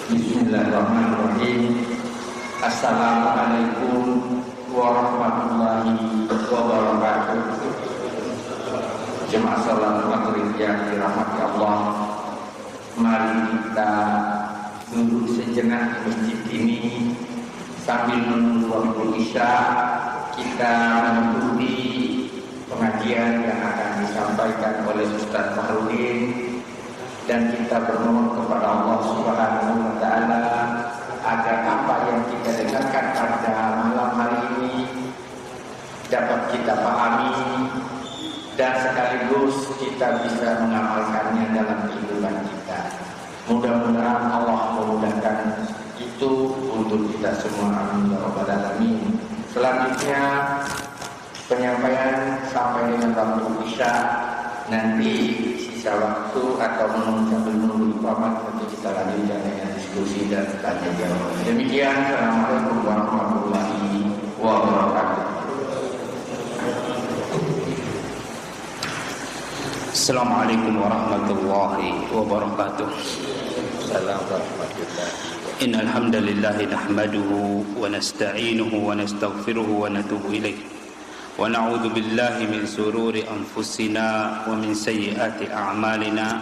Bismillahirrahmanirrahim. Assalamualaikum warahmatullahi wabarakatuh. Jemaah salat maghrib yang dirahmati Allah, mari kita duduk sejenak di masjid ini sambil menunggu waktu isya. Kita mengikuti pengajian yang akan disampaikan oleh Ustaz Fahrudin, dan kita bermohon kepada Allah Subhanahu wa Ta'ala agar apa yang kita dengarkan pada malam hari ini dapat kita pahami dan sekaligus kita bisa mengamalkannya dalam kehidupan kita. Mudah-mudahan Allah memudahkan itu untuk kita semua. Amin ya rabbal alamin. Selanjutnya penyampaian sampai dengan waktu isya. Nanti sisa waktu atau menunggu iqamah nanti kita lanjutkan dengan diskusi dan tanya jawab. Demikian, assalamualaikum warahmatullahi wabarakatuh. Assalamualaikum warahmatullahi wabarakatuh. Assalamualaikum warahmatullahi wabarakatuh. Innal hamdalillah nahmaduhu wa nasta'inuhu wa nastaghfiruhu wa natubu ilaih. Wa na'udzu billahi min sururi anfusina wa min sayyiati a'malina.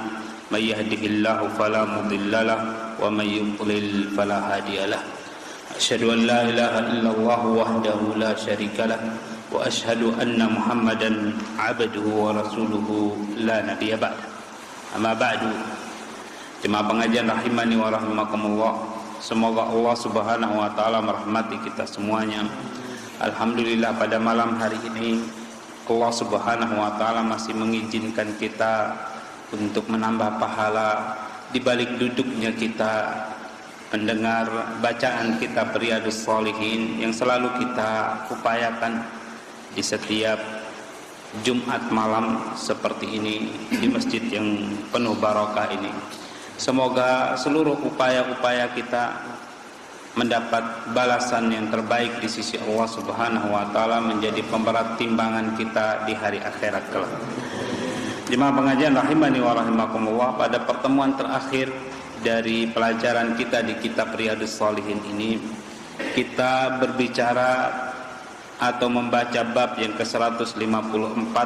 May yahdihillahu fala mudhillalah wa may yudlil fala hadiyalah. Asyhadu an la ilaha illallah wahdahu la syarikalah wa asyhadu anna Muhammadan 'abduhu wa rasuluhu la nabiyya ba'd. Amma ba'du. Jemaah pengajian rahimani wa rahimakumullah. Semoga Allah Subhanahu wa taala merahmati kita semuanya. Alhamdulillah, pada malam hari ini Allah Subhanahu wa taala masih mengizinkan kita untuk menambah pahala di balik duduknya kita mendengar bacaan kitab Riyadhus Shalihin yang selalu kita upayakan di setiap Jumat malam seperti ini di masjid yang penuh barokah ini. Semoga seluruh upaya-upaya kita mendapat balasan yang terbaik di sisi Allah Subhanahu wa taala, menjadi pemberat timbangan kita di hari akhirat kelak. Jemaah pengajian rahimani wa rahimakumullah, pada pertemuan terakhir dari pelajaran kita di kitab Riyadhus Shalihin ini, kita berbicara atau membaca bab yang ke-154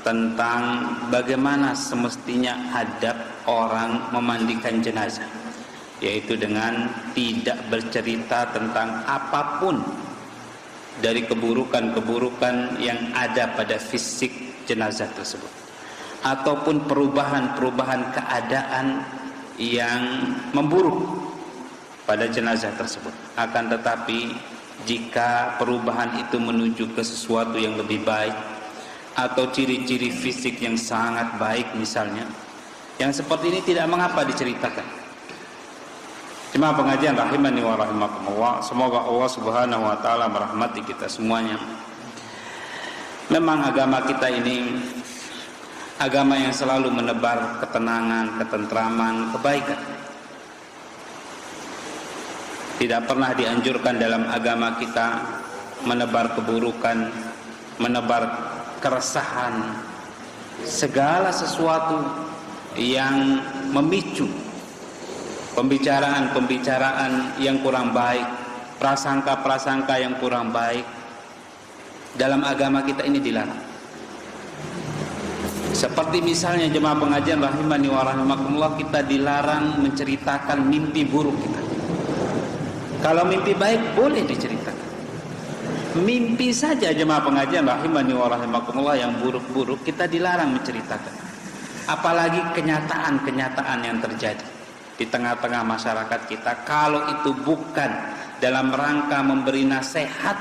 tentang bagaimana semestinya adab orang memandikan jenazah, yaitu dengan tidak bercerita tentang apapun dari keburukan-keburukan yang ada pada fisik jenazah tersebut, ataupun perubahan-perubahan keadaan yang memburuk pada jenazah tersebut. Akan tetapi jika perubahan itu menuju ke sesuatu yang lebih baik, atau ciri-ciri fisik yang sangat baik misalnya, yang seperti ini tidak mengapa diceritakan. Jemaah pengajian rahimani wa rahimakumullah, semoga Allah Subhanahu wa taala merahmati kita semuanya. Memang agama kita ini agama yang selalu menebar ketenangan, ketentraman, kebaikan. Tidak pernah dianjurkan dalam agama kita menebar keburukan, menebar keresahan, segala sesuatu yang memicu pembicaraan-pembicaraan yang kurang baik, prasangka-prasangka yang kurang baik. Dalam agama kita ini dilarang. Seperti misalnya jemaah pengajian rahimani wa rahimakumullah, kita dilarang menceritakan mimpi buruk kita. Kalau mimpi baik boleh diceritakan. Mimpi saja jemaah pengajian rahimani wa rahimakumullah yang buruk-buruk kita dilarang menceritakan. Apalagi kenyataan-kenyataan yang terjadi di tengah-tengah masyarakat kita, kalau itu bukan dalam rangka memberi nasihat,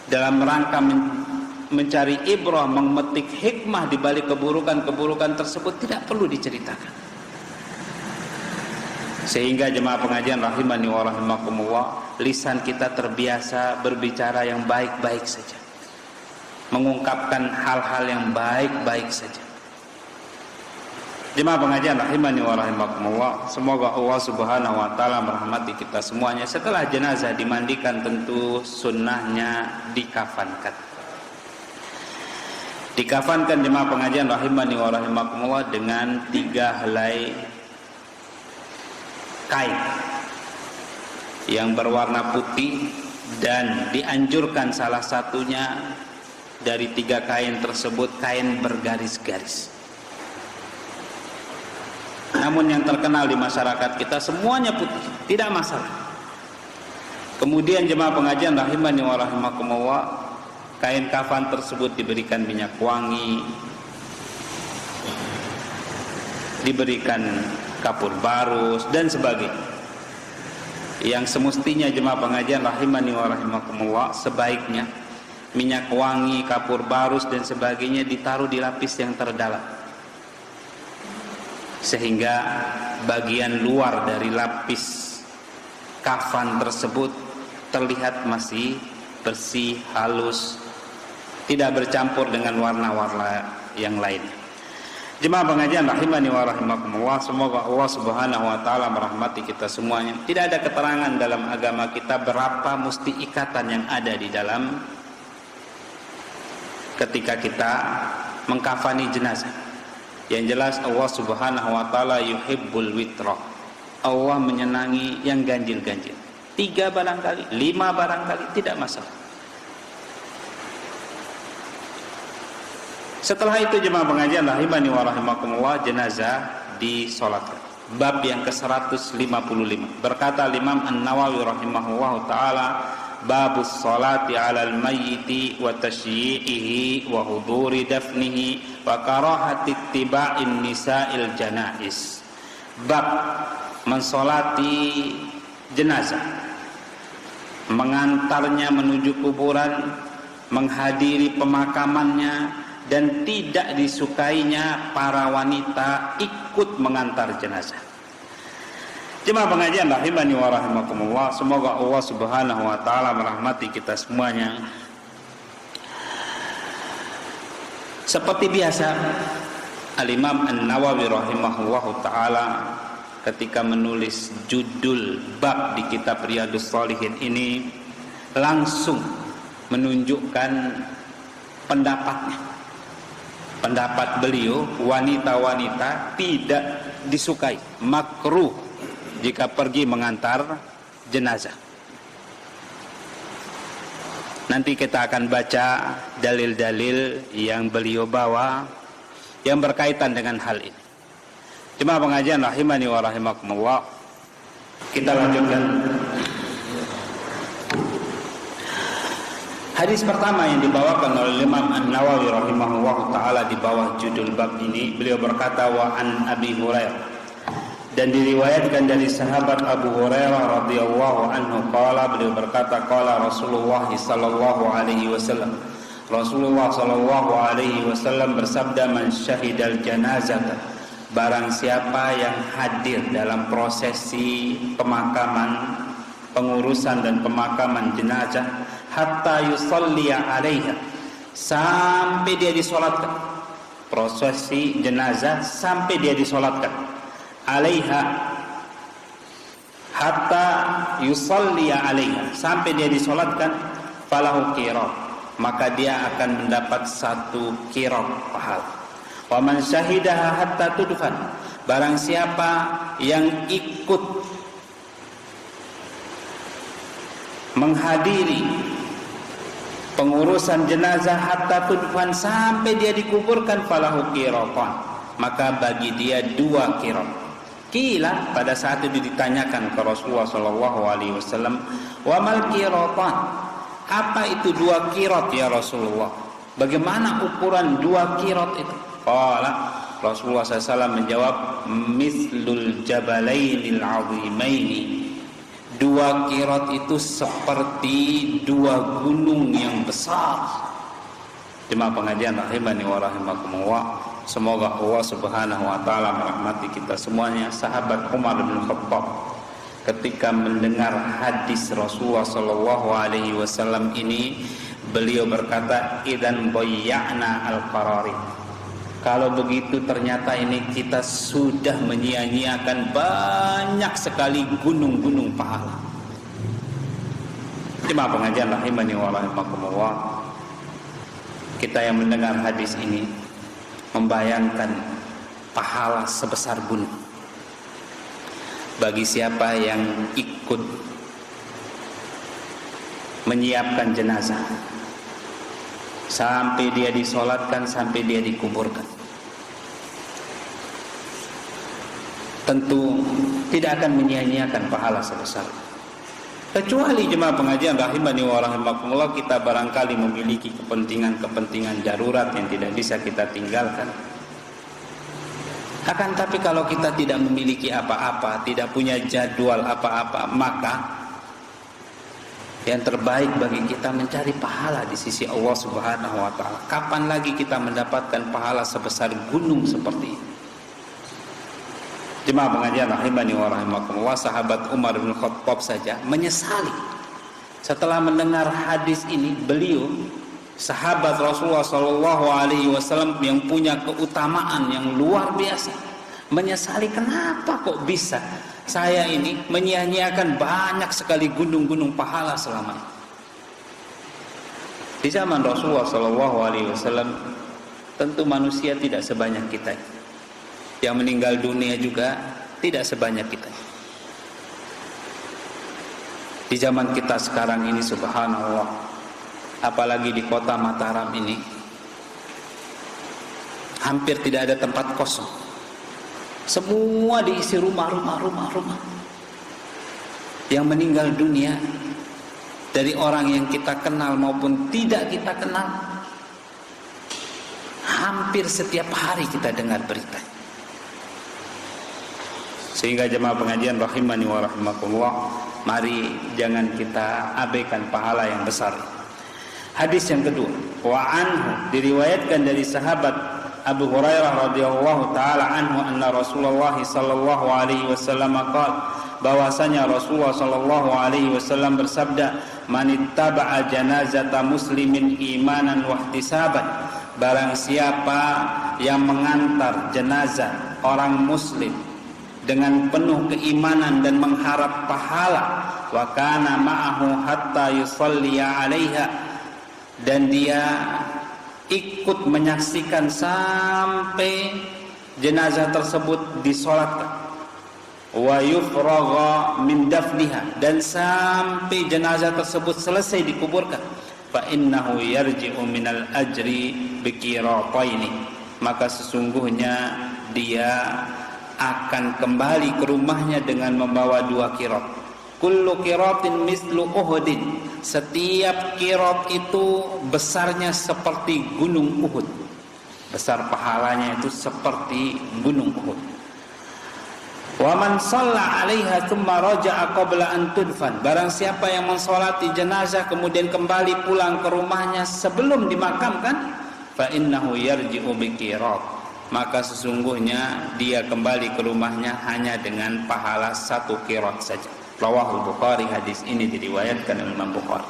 dalam rangka mencari ibrah, memetik hikmah di balik keburukan-keburukan tersebut, tidak perlu diceritakan. Sehingga jemaah pengajian rahimani wa rahimakumullah, lisan kita terbiasa berbicara yang baik-baik saja, mengungkapkan hal-hal yang baik-baik saja. Jemaah pengajian rahimani wa rahimakumullah, semoga Allah Subhanahu wa taala merahmati kita semuanya. Setelah jenazah dimandikan, tentu sunnahnya dikafankan. Dikafankan jemaah pengajian rahimani wa rahimakumullah dengan 3 helai kain yang berwarna putih, dan dianjurkan salah satunya dari 3 kain tersebut kain bergaris-garis. Namun yang terkenal di masyarakat kita semuanya putih, tidak masalah. Kemudian jemaah pengajian rahimani wa rahimakumullah, kain kafan tersebut diberikan minyak wangi, diberikan kapur barus dan sebagainya. Yang semestinya jemaah pengajian rahimani wa rahimakumullah, sebaiknya minyak wangi, kapur barus dan sebagainya ditaruh di lapis yang terdalam, sehingga bagian luar dari lapis kafan tersebut terlihat masih bersih, halus, tidak bercampur dengan warna-warna yang lain. Jemaah pengajian rahimani wa rahimakumullah, semoga Allah Subhanahu wa taala merahmati kita semuanya. Tidak ada keterangan dalam agama kita berapa musti ikatan yang ada di dalam ketika kita mengkafani jenazah. Yang jelas Allah Subhanahu wa taala yuhibbul witra. Allah menyenangi yang ganjil-ganjil. 3 barangkali, 5 barangkali, tidak masalah. Setelah itu jemaah pengajian rahimani wa rahimakumullah, jenazah disolatkan. Bab yang ke-155. Berkata Imam An-Nawawi rahimahullah taala, babus salati 'alal mayyiti wa tasyyi'ihi wa huduri dafnihi wa karahati ittiba'in nisa'il janais. Bab mensolati jenazah, mengantarnya menuju kuburan, menghadiri pemakamannya, dan tidak disukainya para wanita ikut mengantar jenazah. Jemaah pengajian rahimani wa rahimakumullah, semoga Allah Subhanahu wa taala merahmati kita semuanya. Seperti biasa, Al-Imam An-Nawawi rahimahullahu taala ketika menulis judul bab di kitab Riyadhus Shalihin ini langsung menunjukkan pendapatnya. Pendapat beliau, wanita-wanita tidak disukai, makruh jika pergi mengantar jenazah. Nanti kita akan baca dalil-dalil yang beliau bawa yang berkaitan dengan hal ini. Jemaah pengajian rahimani wa rahimakumullah, kita lanjutkan. Hadis pertama yang dibawakan oleh Imam An-Nawawi rahimahullah ta'ala di bawah judul bab ini, beliau berkata, wa an Abi Hurairah, dan diriwayatkan dari sahabat Abu Hurairah radhiyallahu anhu qala, beliau berkata, qala Rasulullah sallallahu alaihi wasallam, Rasulullah sallallahu alaihi wasallam bersabda, man syahidal janazata, barang siapa yang hadir dalam prosesi pemakaman, pengurusan dan pemakaman jenazah, hatta yusalliya 'alaiha, sampai dia disolatkan. Prosesi jenazah sampai dia disolatkan. 'Alaiha, hatta yusalliya 'alaiha, sampai dia disolatkan, falahu qirat, maka dia akan mendapat 1 qirat pahala. Wa man syahidaha hatta tudfan, barang siapa yang ikut menghadiri pengurusan jenazah hatta tudfan, sampai dia dikuburkan, falahu qiratan, maka bagi dia 2 qirat. Kila, pada saat itu ditanyakan ke Rasulullah sallallahu alaihi wasallam, wa mal qiratan, apa itu 2 qirat ya Rasulullah? Bagaimana ukuran 2 qirat itu? Qala, Rasulullah SAW menjawab, mislul jabalainil azimaini, 2 qirat itu seperti 2 gunung yang besar. Jemaah pengajian rahimani wa rahimakumullah, semoga Allah Subhanahu wa taala merahmati kita semuanya. Sahabat Umar bin Khattab ketika mendengar hadis Rasulullah sallallahu alaihi wasallam ini, beliau berkata, idzan bayya'na al-qarari, kalau begitu ternyata ini kita sudah menyia-nyiakan banyak sekali gunung-gunung pahala. Jemaah pengajian rahimani wa rahimakumullah, kita yang mendengar hadis ini membayangkan pahala sebesar gunung. bagi siapa yang ikut menyiapkan jenazah sampai dia disolatkan, sampai dia dikuburkan. Tentu tidak akan menyia-nyiakan pahala sebesar. Kecuali jemaah pengajian rahimani wa rahimakumullah, kita barangkali memiliki kepentingan-kepentingan darurat yang tidak bisa kita tinggalkan. Akan tapi kalau kita tidak memiliki apa-apa, tidak punya jadwal apa-apa, maka yang terbaik bagi kita mencari pahala di sisi Allah Subhanahu wa taala. Kapan lagi kita mendapatkan pahala sebesar gunung seperti ini? Jemaah pengajian rahimani wa rahimakumullah, sahabat Umar bin Khattab saja menyesali setelah mendengar hadis ini. Beliau sahabat Rasulullah sallallahu alaihi wasallam yang punya keutamaan yang luar biasa, menyesali kenapa kok bisa saya ini menyia-nyiakan banyak sekali gunung-gunung pahala selama ini. Di zaman Rasulullah sallallahu alaihi wasallam tentu manusia tidak sebanyak kita. Yang meninggal dunia juga tidak sebanyak kita. Di zaman kita sekarang ini subhanallah, apalagi di kota Mataram ini, hampir tidak ada tempat kosong. Semua diisi rumah. Yang meninggal dunia, dari orang yang kita kenal maupun tidak kita kenal, hampir setiap hari kita dengar berita. Sehingga jemaah pengajian rahimani wa rahimakumullah, mari jangan kita abaikan pahala yang besar. Hadis yang kedua, wa anhu, diriwayatkan dari sahabat Abu Hurairah radhiyallahu taala anhu anna Rasulullah sallallahu alaihi wasallam qala, bahwasanya Rasulullah sallallahu alaihi wasallam bersabda, man ittaba'a janazata muslimin imanan wa ihtisaban, barang siapa yang mengantar jenazah orang muslim dengan penuh keimanan dan mengharap pahala, wa kana ma'ahu hatta yusalliya 'alaiha, dan dia ikut menyaksikan sampai jenazah tersebut disolatkan, wa yufragha min dafniha, dan sampai jenazah tersebut selesai dikuburkan, fa innahu yarji'u minal ajri biqirataini, maka sesungguhnya dia akan kembali ke rumahnya dengan membawa 2 qirat. Kullu qiratin mislu Uhudin, setiap qirat itu besarnya seperti gunung Uhud. Besar pahalanya itu seperti gunung Uhud. Wa man shalla 'alaiha tsumma raja'a qabla an tudfan, barang siapa yang mensolati jenazah kemudian kembali pulang ke rumahnya sebelum dimakamkan, fa innahu yarji'u biqirat, maka sesungguhnya dia kembali ke rumahnya hanya dengan pahala 1 qirat saja. Rawahul Bukhari, hadis ini diriwayatkan oleh Imam Bukhari.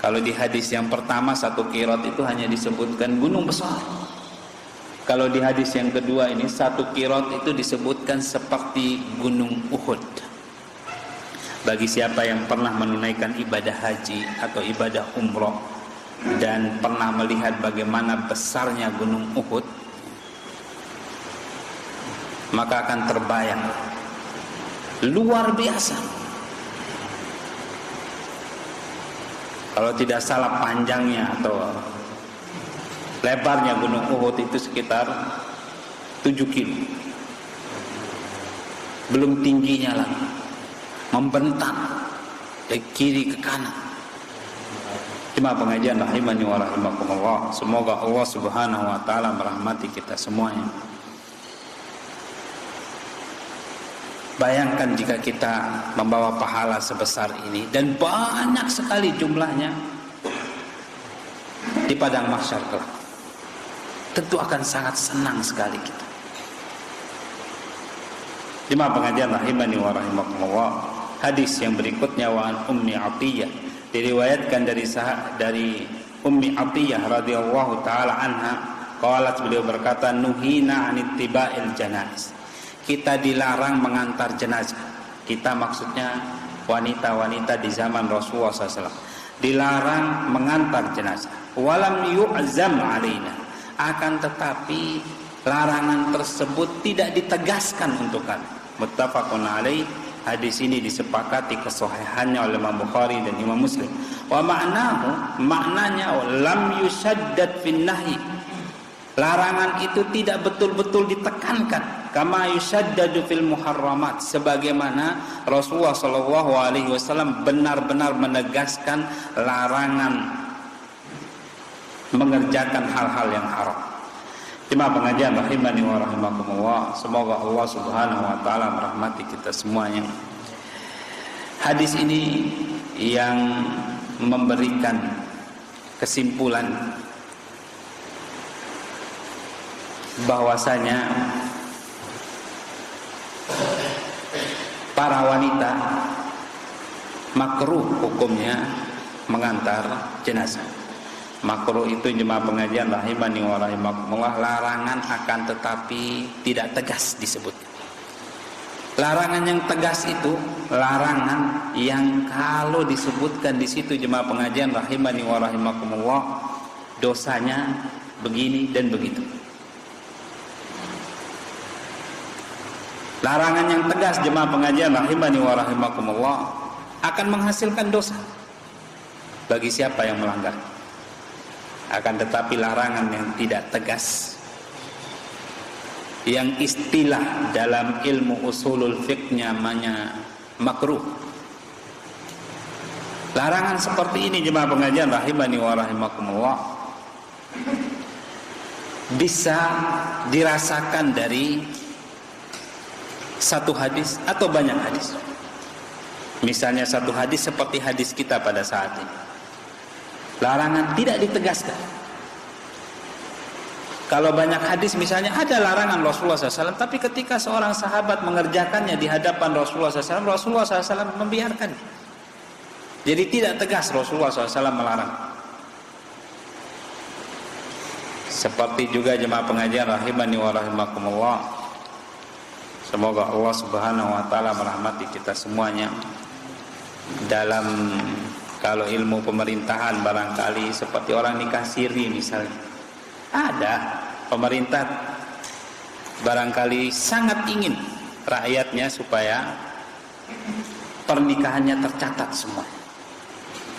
Kalau di hadis yang pertama 1 qirat itu hanya disebutkan gunung besar. Kalau di hadis yang kedua ini 1 qirat itu disebutkan seperti gunung Uhud. Bagi siapa yang pernah menunaikan ibadah haji atau ibadah umroh dan pernah melihat bagaimana besarnya gunung Uhud, maka akan terbayang luar biasa. Kalau tidak salah panjangnya atau lebarnya gunung Uhud itu sekitar 7 kilo. Belum tingginya lagi, membentang dari kiri ke kanan. Jemaah pengajian rahimani wa rahimakumullah, semoga Allah Subhanahu wa taala merahmati kita semuanya. Bayangkan jika kita membawa pahala sebesar ini dan banyak sekali jumlahnya di padang mahsyar kelak, tentu akan sangat senang sekali kita. Jemaah pengajian rahimani wa rahimakumullah, hadis yang berikutnya wa an Ummi Atiyah, diriwayatkan dari Ummi Atiyah radhiyallahu taala anha, qalat, beliau berkata, nuhina anittiba'il janaiz, kita dilarang mengantar jenazah. Kita maksudnya wanita-wanita di zaman Rasulullah SAW dilarang mengantar jenazah. Walam yu'zam alaina, akan tetapi larangan tersebut tidak ditegaskan untuk kami. Muttafaqun alaih, Hadis ini disepakati kesahihannya oleh Imam Bukhari dan Imam Muslim. Wa ma'nahu, maknanya lam yusaddad fin nahi. Larangan itu tidak betul-betul ditekankan, kama yusaddadu fil muharramat, sebagaimana Rasulullah sallallahu alaihi wasallam benar-benar menegaskan larangan mengerjakan hal-hal yang haram. Jemaah pengajian rahimani wa rahimakumullah, semoga Allah Subhanahu wa taala merahmati kita semuanya. Hadis ini yang memberikan kesimpulan bahwasanya para wanita makruh hukumnya mengantar jenazah. Makruh itu jemaah pengajian rahimani wa rahimakumullah, larangan akan tetapi tidak tegas disebut. Larangan yang tegas itu larangan yang kalau disebutkan di situ jemaah pengajian rahimani wa rahimakumullah, dosanya begini dan begitu. Larangan yang tegas jemaah pengajian rahimani wa rahimakumullah akan menghasilkan dosa bagi siapa yang melanggar. Akan tetapi larangan yang tidak tegas, yang istilah dalam ilmu usulul fiqhnya namanya makruh. Larangan seperti ini jemaah pengajian rahimani wa rahimakumullah bisa dirasakan dari satu hadis atau banyak hadis. Misalnya satu hadis seperti hadis kita pada saat ini, larangan tidak ditegaskan. Kalau banyak hadis misalnya ada larangan Rasulullah SAW, tapi ketika seorang sahabat mengerjakannya di hadapan Rasulullah SAW, Rasulullah SAW membiarkan. Jadi tidak tegas Rasulullah SAW melarang. Seperti juga jemaah pengajian rahimani wa rahimakumullah, semoga Allah Subhanahu wa taala merahmati kita semuanya. Dalam kalau ilmu pemerintahan barangkali seperti orang nikah siri misalnya, ada pemerintah barangkali sangat ingin rakyatnya supaya pernikahannya tercatat semua,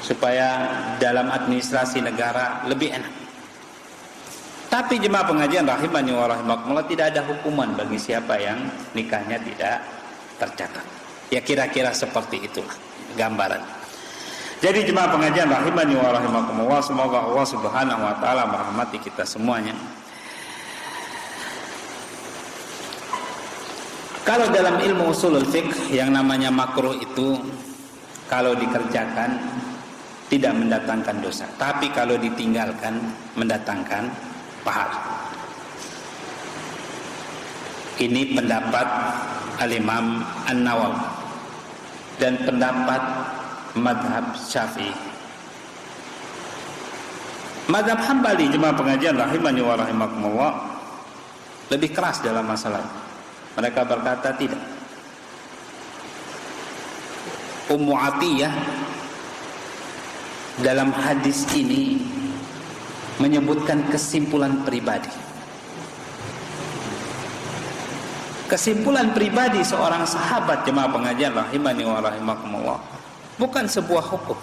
supaya dalam administrasi negara lebih enak. Tapi jemaah pengajian rahimani wa rahimakumullah, tidak ada hukuman bagi siapa yang nikahnya tidak tercatat. Ya kira-kira seperti itulah gambaran. Jadi jemaah pengajian rahimani wa rahimakumullah, semoga Allah Subhanahu wa taala merahmati kita semuanya. Kalau dalam ilmu usulul fiqh yang namanya makruh itu kalau dikerjakan tidak mendatangkan dosa, tapi kalau ditinggalkan mendatangkan pahala. Ini pendapat Al-Imam An-Nawawi dan pendapat madhab Syafi'i. Madhab Hambali jemaah pengajian rahimani wa rahimakumullah lebih keras dalam masalah ini. Mereka berkata tidak. Ummu Atiyah dalam hadis ini menyebutkan kesimpulan pribadi. Kesimpulan pribadi seorang sahabat jemaah pengajian rahimani wa rahimakumullah, bukan sebuah hukum.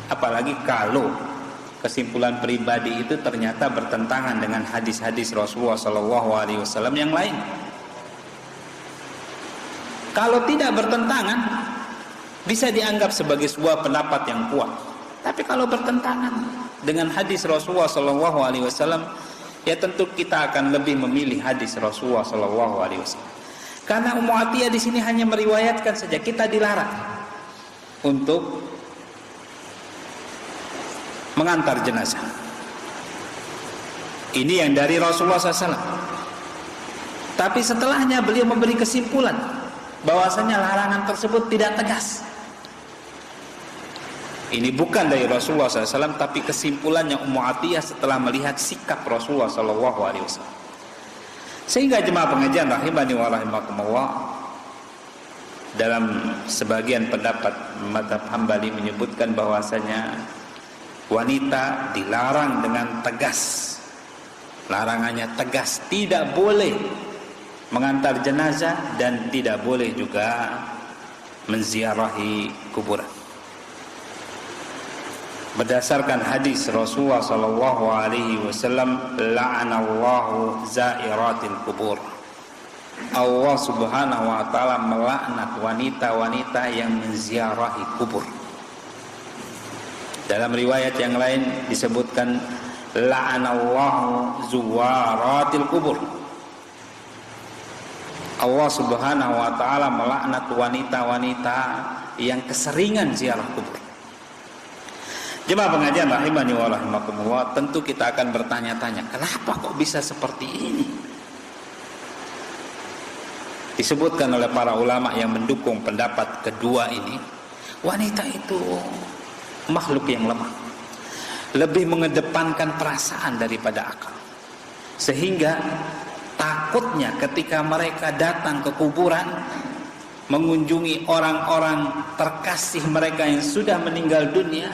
Apalagi kalau kesimpulan pribadi itu ternyata bertentangan dengan hadis-hadis Rasulullah SAW yang lain. Kalau tidak bertentangan, bisa dianggap sebagai sebuah pendapat yang kuat. Tapi kalau bertentangan dengan hadis Rasulullah SAW, ya tentu kita akan lebih memilih hadis Rasulullah SAW. Karena Ummu Atiyah di sini hanya meriwayatkan saja, kita dilarang untuk mengantar jenazah. Ini yang dari Rasulullah SAW. Tapi setelahnya beliau memberi kesimpulan bahwasanya larangan tersebut tidak tegas. Ini bukan dari Rasulullah SAW, tapi kesimpulannya Ummu Atiyah setelah melihat sikap Rasulullah SAW. Sehingga jemaah pengajian rahimani wa rahimakumullah, dalam sebagian pendapat madhab Hambali menyebutkan bahwasanya wanita dilarang dengan tegas. Larangannya tegas, tidak boleh mengantar jenazah dan tidak boleh juga menziarahi kuburan. Berdasarkan hadis Rasulullah sallallahu alaihi wasallam, la'anallahu zairatil kubur. Allah Subhanahu wa taala melaknat wanita-wanita yang menziarahi kubur. Dalam riwayat yang lain disebutkan la'anallahu zuwaratil kubur. Allah Subhanahu wa taala melaknat wanita-wanita yang keseringan ziarah kubur. Jemaah pengajian rahimani wa rahimakumullah, tentu kita akan bertanya-tanya, kenapa kok bisa seperti ini? Disebutkan oleh para ulama yang mendukung pendapat kedua ini, wanita itu makhluk yang lemah, lebih mengedepankan perasaan daripada akal, sehingga takutnya ketika mereka datang ke kuburan mengunjungi orang-orang terkasih mereka yang sudah meninggal dunia,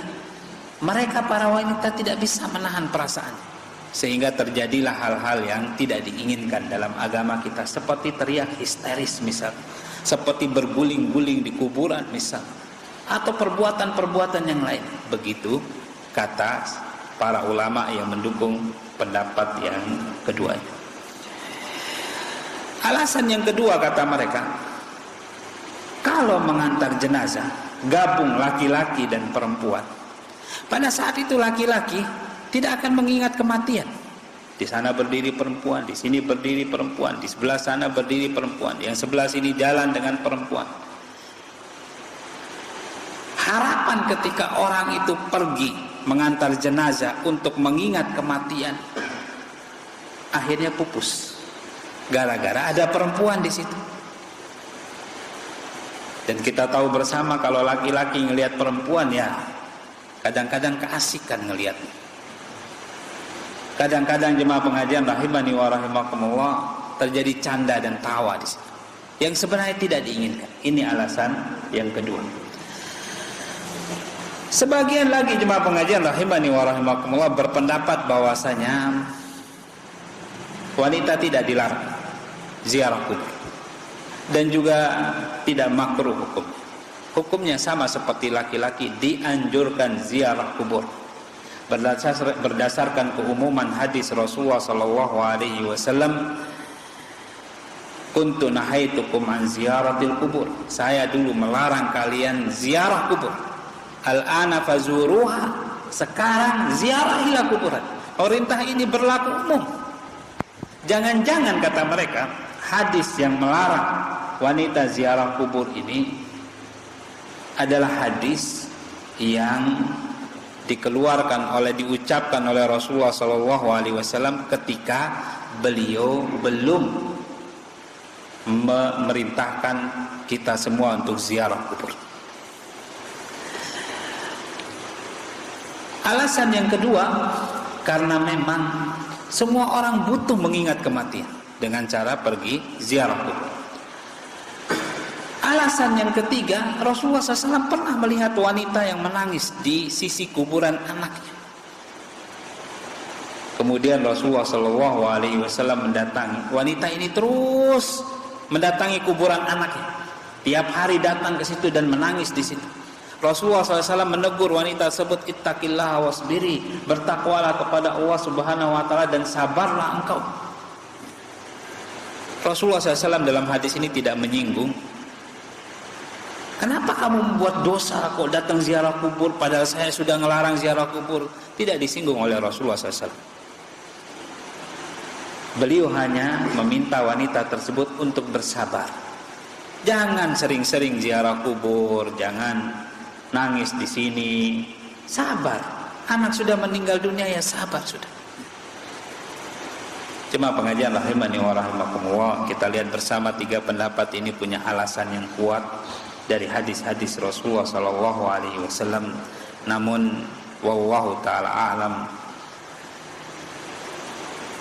mereka para wanita tidak bisa menahan perasaan, sehingga terjadilah hal-hal yang tidak diinginkan dalam agama kita, seperti teriak histeris misal, seperti berguling-guling di kuburan misal, atau perbuatan-perbuatan yang lain. Begitu kata para ulama yang mendukung pendapat yang kedua. Alasan yang kedua kata mereka, kalau mengantar jenazah gabung laki-laki dan perempuan, pada saat itu laki-laki tidak akan mengingat kematian. Di sana berdiri perempuan, di sini berdiri perempuan, di sebelah sana berdiri perempuan, yang sebelah sini jalan dengan perempuan. Harapan ketika orang itu pergi mengantar jenazah untuk mengingat kematian, akhirnya pupus gara-gara ada perempuan di situ. Dan kita tahu bersama kalau laki-laki ngelihat perempuan, ya kadang-kadang keasikan ngelihatnya. Kadang-kadang jemaah pengajian rahimani wa rahimakumullah, terjadi canda dan tawa di situ, yang sebenarnya tidak diinginkan. Ini alasan yang kedua. Sebagian lagi jemaah pengajian rahimani wa rahimakumullah berpendapat bahwasanya wanita tidak dilarang ziarah kubur, dan juga tidak makruh hukumnya. Hukumnya sama seperti laki-laki, dianjurkan ziarah kubur. Berdasarkan keumuman hadis Rasulullah sallallahu alaihi wasallam, kuntu nahaitukum an ziyaratil kubur. Saya dulu melarang kalian ziarah kubur. Al-ana fazuruha. Sekarang ziarahilah kuburan. Perintah ini berlaku umum. Jangan-jangan kata mereka, hadis yang melarang wanita ziarah kubur ini adalah hadis yang diucapkan oleh Rasulullah sallallahu alaihi wasallam ketika beliau belum memerintahkan kita semua untuk ziarah kubur. Alasan yang kedua, karena memang semua orang butuh mengingat kematian dengan cara pergi ziarah kubur. Alasan yang ketiga, Rasulullah SAW pernah melihat wanita yang menangis di sisi kuburan anaknya. Kemudian Rasulullah SAW mendatangi wanita ini, terus mendatangi kuburan anaknya. Tiap hari datang ke situ dan menangis di situ. Rasulullah SAW menegur wanita tersebut, ittaqillah wasbiri, bertakwalah kepada Allah Subhanahu wa taala dan sabarlah engkau. Rasulullah SAW dalam hadis ini tidak menyinggung, kenapa kamu membuat dosa kok datang ziarah kubur padahal saya sudah ngelarang ziarah kubur. Tidak disinggung oleh Rasulullah SAW. Beliau hanya meminta wanita tersebut untuk bersabar. Jangan sering-sering ziarah kubur, jangan nangis di sini. Sabar. Anak sudah meninggal dunia, ya sabar sudah. Cuma pengajian rahimani wa rahimakumullah, kita lihat bersama tiga pendapat ini punya alasan yang kuat dari hadis-hadis Rasulullah sallallahu alaihi wasallam. Namun wallahu taala a'lam,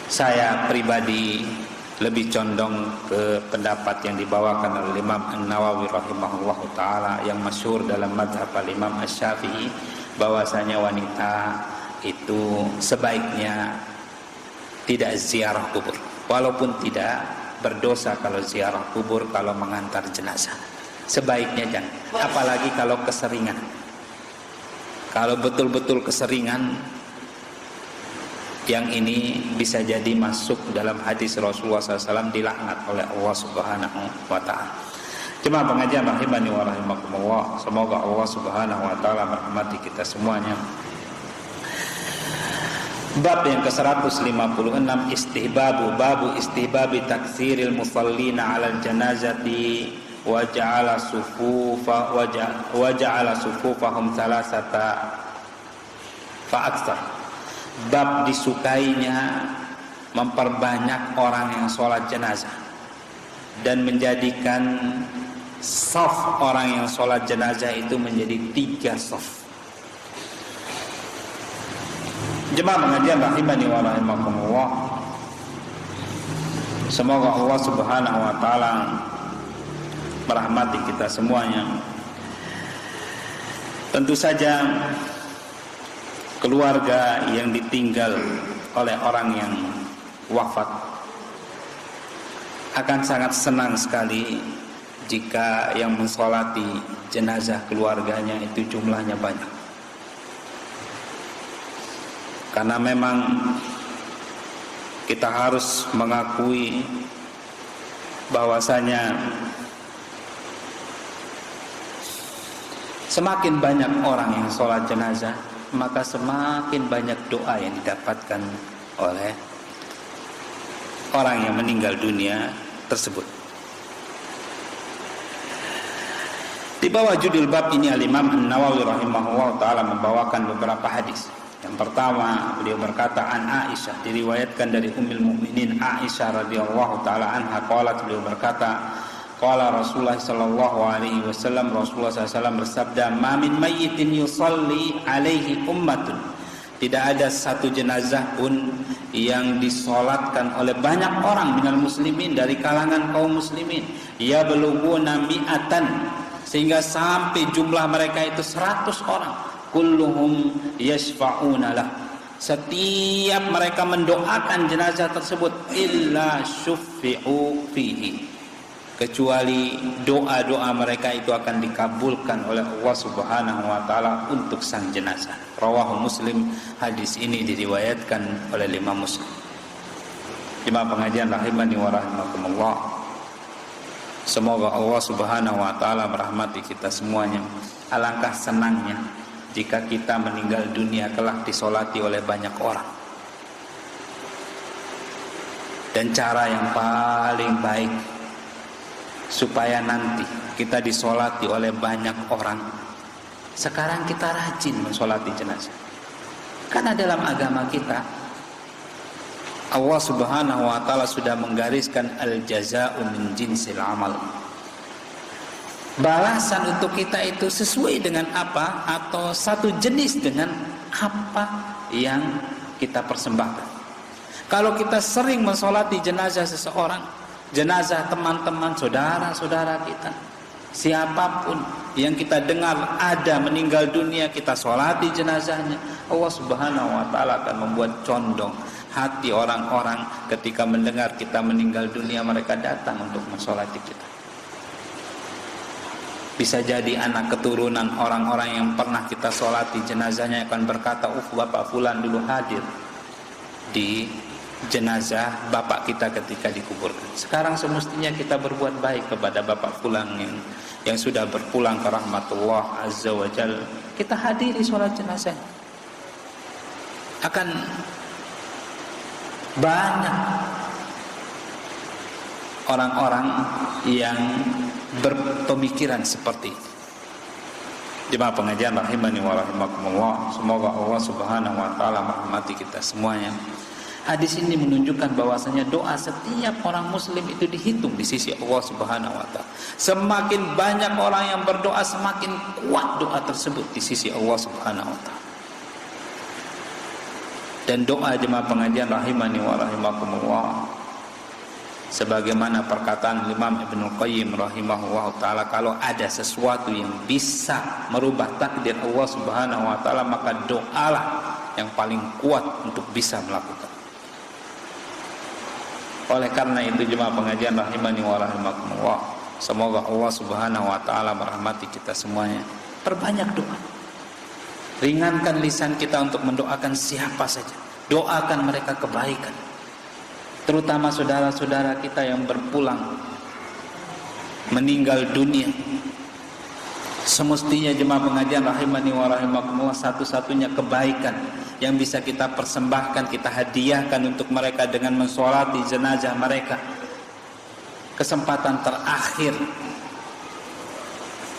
saya pribadi lebih condong ke pendapat yang dibawakan oleh Imam An-Nawawi rahimahullah taala, yang masyhur dalam mazhab Imam Asy-Syafi'i, bahwasanya wanita itu sebaiknya tidak ziarah kubur, walaupun tidak berdosa kalau ziarah kubur kalau mengantar jenazah. Sebaiknya jangan. Apalagi kalau keseringan. Kalau betul-betul keseringan, yang ini bisa jadi masuk dalam hadis Rasulullah SAW, dilaknat oleh Allah Subhanahu wa Ta'ala. Jemaah pengajian rahimani wa rahimakumullah, semoga Allah Subhanahu wa Ta'ala merahmati kita semuanya. Bab yang ke-156, babu istihbabi taktsiril musallina 'alal janazati wa ja'ala sufufahum salasata fa aktsar. Bab disukainya memperbanyak orang yang sholat jenazah dan menjadikan saf orang yang sholat jenazah itu menjadi 3 saf. Jemaah pengajian rahimani wa rahimakumullah, semoga Allah Subhanahu wa Ta'ala merahmati kita semuanya. Tentu saja keluarga yang ditinggal oleh orang yang wafat akan sangat senang sekali jika yang mensolati jenazah keluarganya itu jumlahnya banyak. Karena memang kita harus mengakui bahwasanya semakin banyak orang yang sholat jenazah, maka semakin banyak doa yang didapatkan oleh orang yang meninggal dunia tersebut. Di bawah judul bab ini Al-Imam An-Nawawi rahimahullah ta'ala membawakan beberapa hadis. Yang pertama, beliau berkata, an Aisyah, diriwayatkan dari Ummul Mukminin Aisyah radhiyallahu ta'ala anha, qalat, beliau berkata, qala Rasulullah sallallahu alaihi wasallam, Rasulullah SAW bersabda, ma min mayyitin yusalli alaihi ummatun, tidak ada satu jenazah pun yang disolatkan oleh banyak orang minal muslimin, dari kalangan kaum muslimin, ya belughuna mi'atan, sehingga sampai jumlah mereka itu 100 orang, kulluhum yashfa'una lah, setiap mereka mendoakan jenazah tersebut, illa syuffi'u fihi, kecuali doa-doa mereka itu akan dikabulkan oleh Allah Subhanahu wa Ta'ala untuk sang jenazah. Rawahu Muslim, hadis ini diriwayatkan oleh Imam Muslim. Jemaah pengajian rahimani wa rahimakumullah, semoga Allah Subhanahu wa Ta'ala merahmati kita semuanya. Alangkah senangnya jika kita meninggal dunia kelak disolati oleh banyak orang. Dan cara yang paling baik supaya nanti kita disolati oleh banyak orang, sekarang kita rajin mensolati jenazah. Karena dalam agama kita Allah Subhanahu wa Ta'ala sudah menggariskan al-jaza'u min jinsil amal. Balasan untuk kita itu sesuai dengan apa, atau satu jenis dengan apa yang kita persembahkan. Kalau kita sering mensolati jenazah seseorang, jenazah teman-teman, saudara-saudara kita, siapapun yang kita dengar ada meninggal dunia, kita solati jenazahnya, Allah Subhanahu wa Ta'ala akan membuat condong hati orang-orang ketika mendengar kita meninggal dunia, mereka datang untuk mensolati kita. Bisa jadi anak keturunan orang-orang yang pernah kita solati jenazahnya akan berkata, bapak fulan dulu hadir di jenazah bapak kita ketika dikuburkan. Sekarang semestinya kita berbuat baik kepada bapak fulan yang sudah berpulang ke rahmatullah azza wa jalla. Kita hadiri sholat jenazah. Akan banyak orang-orang yang berpemikiran seperti itu. Jemaah pengajian rahimani wa rahimakumullah, semoga Allah Subhanahu wa Ta'ala merahmati kita semuanya. Hadis ini menunjukkan bahwasanya doa setiap orang muslim itu dihitung di sisi Allah Subhanahu wa Ta'ala. Semakin banyak orang yang berdoa, semakin kuat doa tersebut di sisi Allah Subhanahu wa Ta'ala. Dan doa jemaah pengajian rahimani wa rahimakumullah, sebagaimana perkataan Imam Ibnu Qayyim rahimahullah ta'ala, kalau ada sesuatu yang bisa merubah takdir Allah Subhanahu wa Ta'ala, maka doalah yang paling kuat untuk bisa melakukan. Oleh karena itu jemaah pengajian rahimani wa rahimakumullah, Semoga Allah Subhanahu wa taala merahmati kita semuanya. Perbanyak doa. Ringankan lisan kita untuk mendoakan siapa saja. Doakan mereka kebaikan. Terutama saudara-saudara kita yang berpulang meninggal dunia. Semestinya jemaah pengajian rahimani wa rahimakumullah, satu-satunya kebaikan yang bisa kita persembahkan, kita hadiahkan untuk mereka dengan mensolati jenazah mereka. Kesempatan terakhir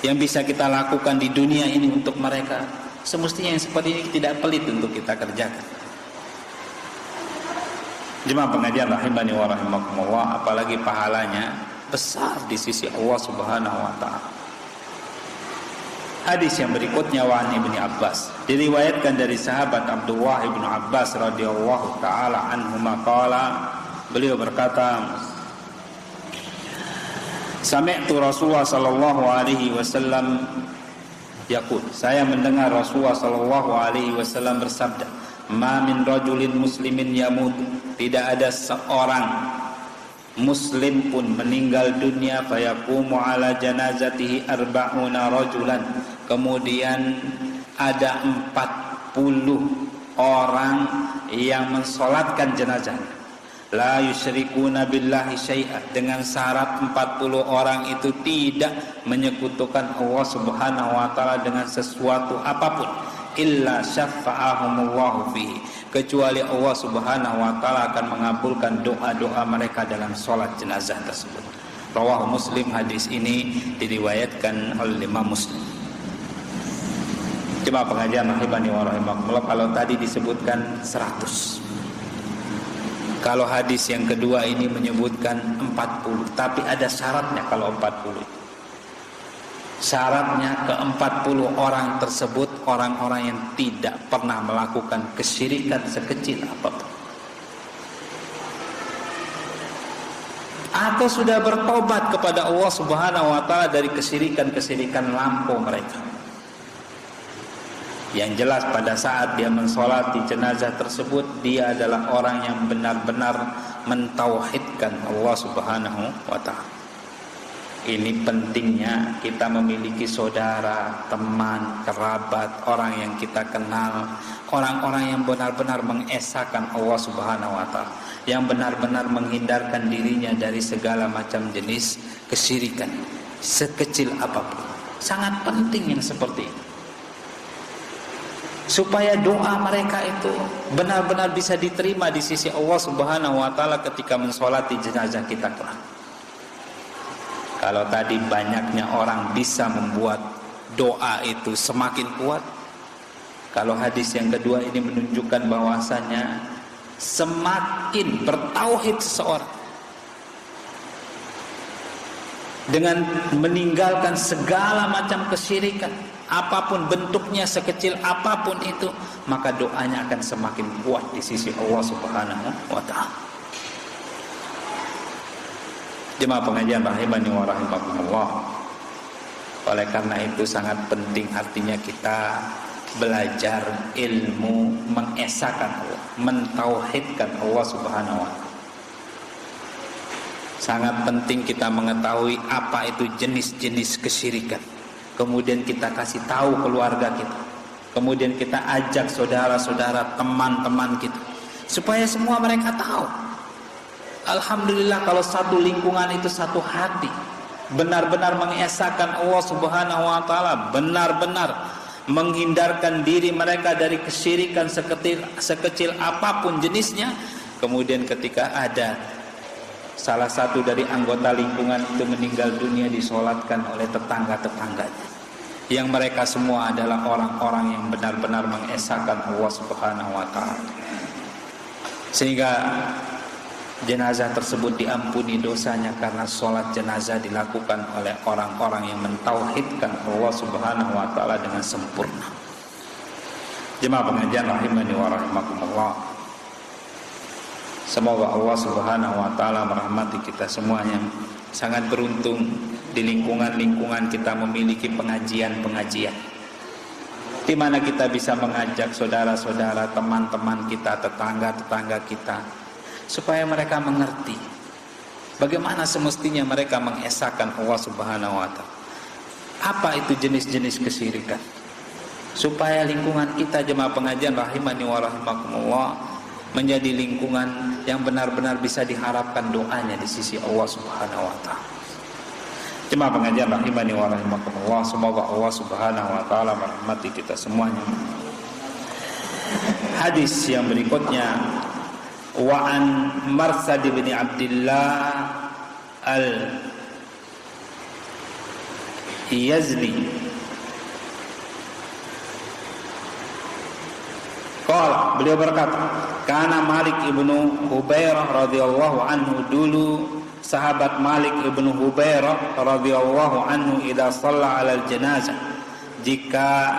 yang bisa kita lakukan di dunia ini untuk mereka, semestinya yang seperti ini tidak pelit untuk kita kerjakan. Jemaah pengajian rahimani wa rahimakumullah, apalagi pahalanya besar di sisi Allah Subhanahu wa taala. Hadis yang berikutnya, wa an Ibnu Abbas, diriwayatkan dari sahabat Abdullah Ibnu Abbas radhiyallahu taala anhuma qala, beliau berkata, sami'tu Rasulullah sallallahu alaihi wasallam yaqul, saya mendengar Rasulullah sallallahu alaihi wasallam bersabda, ma min rajulin muslimin yamut, tidak ada seorang muslim pun meninggal dunia fayaqumu ala janazatihi arba'una rajulan, kemudian ada 40 orang yang mensolatkan jenazahnya, la yusyrikuna billahi syai'a, dengan syarat 40 orang itu tidak menyekutukan Allah Subhanahu wa taala dengan sesuatu apapun, illa syafa'ahumullahu fihi, kecuali Allah Subhanahu wa taala akan mengabulkan doa-doa mereka dalam salat jenazah tersebut. Rawahu Muslim, hadis ini diriwayatkan oleh Imam Muslim. Jemaah pengajian rahimani wa rahimakumullah, kalau tadi disebutkan 100, kalau hadis yang kedua ini menyebutkan 40, tapi ada syaratnya. Kalau 40, syaratnya ke-40 orang tersebut orang-orang yang tidak pernah melakukan kesyirikan sekecil apapun, atau sudah bertobat kepada Allah Subhanahu wa taala dari kesyirikan-kesyirikan lampau mereka. Yang jelas pada saat dia mensolati jenazah tersebut, dia adalah orang yang benar-benar mentauhidkan Allah Subhanahu wa ta'ala. Ini pentingnya kita memiliki saudara, teman, kerabat, orang yang kita kenal, orang-orang yang benar-benar mengesahkan Allah Subhanahu wa ta'ala, yang benar-benar menghindarkan dirinya dari segala macam jenis kesyirikan sekecil apapun. Sangat penting yang seperti ini, supaya doa mereka itu benar-benar bisa diterima di sisi Allah Subhanahu wa taala ketika mensolati jenazah kita kelak. Kalau tadi banyaknya orang bisa membuat doa itu semakin kuat, kalau hadis yang kedua ini menunjukkan bahwasanya semakin bertauhid seseorang dengan meninggalkan segala macam kesyirikan, apapun bentuknya, sekecil apapun itu, maka doanya akan semakin kuat di sisi Allah Subhanahu wa ta'ala. Jemaah pengajian rahimani wa rahimakumullah, oleh karena itu sangat penting artinya kita belajar ilmu mengesahkan Allah, mentauhidkan Allah Subhanahu wa ta'ala. Sangat penting kita mengetahui apa itu jenis-jenis kesyirikan, kemudian kita kasih tahu keluarga kita, kemudian kita ajak saudara-saudara, teman-teman kita, supaya semua mereka tahu. Alhamdulillah kalau satu lingkungan itu satu hati, benar-benar mengesahkan Allah Subhanahu wa ta'ala, benar-benar menghindarkan diri mereka dari kesyirikan sekecil apapun jenisnya, kemudian ketika ada salah satu dari anggota lingkungan itu meninggal dunia, disolatkan oleh tetangga-tetangganya, yang mereka semua adalah orang-orang yang benar-benar mengesahkan Allah Subhanahu wa ta'ala, sehingga jenazah tersebut diampuni dosanya karena sholat jenazah dilakukan oleh orang-orang yang mentauhidkan Allah Subhanahu wa ta'ala dengan sempurna. Jemaah pengajian rahimani wa rahimakumullah, semoga Allah Subhanahu wa ta'ala merahmati kita semuanya. Sangat beruntung di lingkungan-lingkungan kita memiliki pengajian-pengajian di mana kita bisa mengajak saudara-saudara, teman-teman kita, tetangga-tetangga kita, supaya mereka mengerti Bagaimana semestinya mereka mengesahkan Allah Subhanahu wa taala? Apa itu jenis-jenis kesyirikan? Supaya lingkungan kita jemaah pengajian rahimani wa rahimakumullah menjadi lingkungan yang benar-benar bisa diharapkan doanya di sisi Allah Subhanahu wa taala. Jemaah pengajian rahimani wa rahimakumullah, semoga Allah Subhanahu wa taala merahmati kita semuanya. Hadis yang berikutnya, wa an Marsad bin Abdullah al-Yazdi qala, beliau berkata, kana Malik ibnu Hubairah radhiyallahu anhu, dulu sahabat Malik ibnu Hubairah radhiyallahu anhu idza shalla 'alal janazah, jika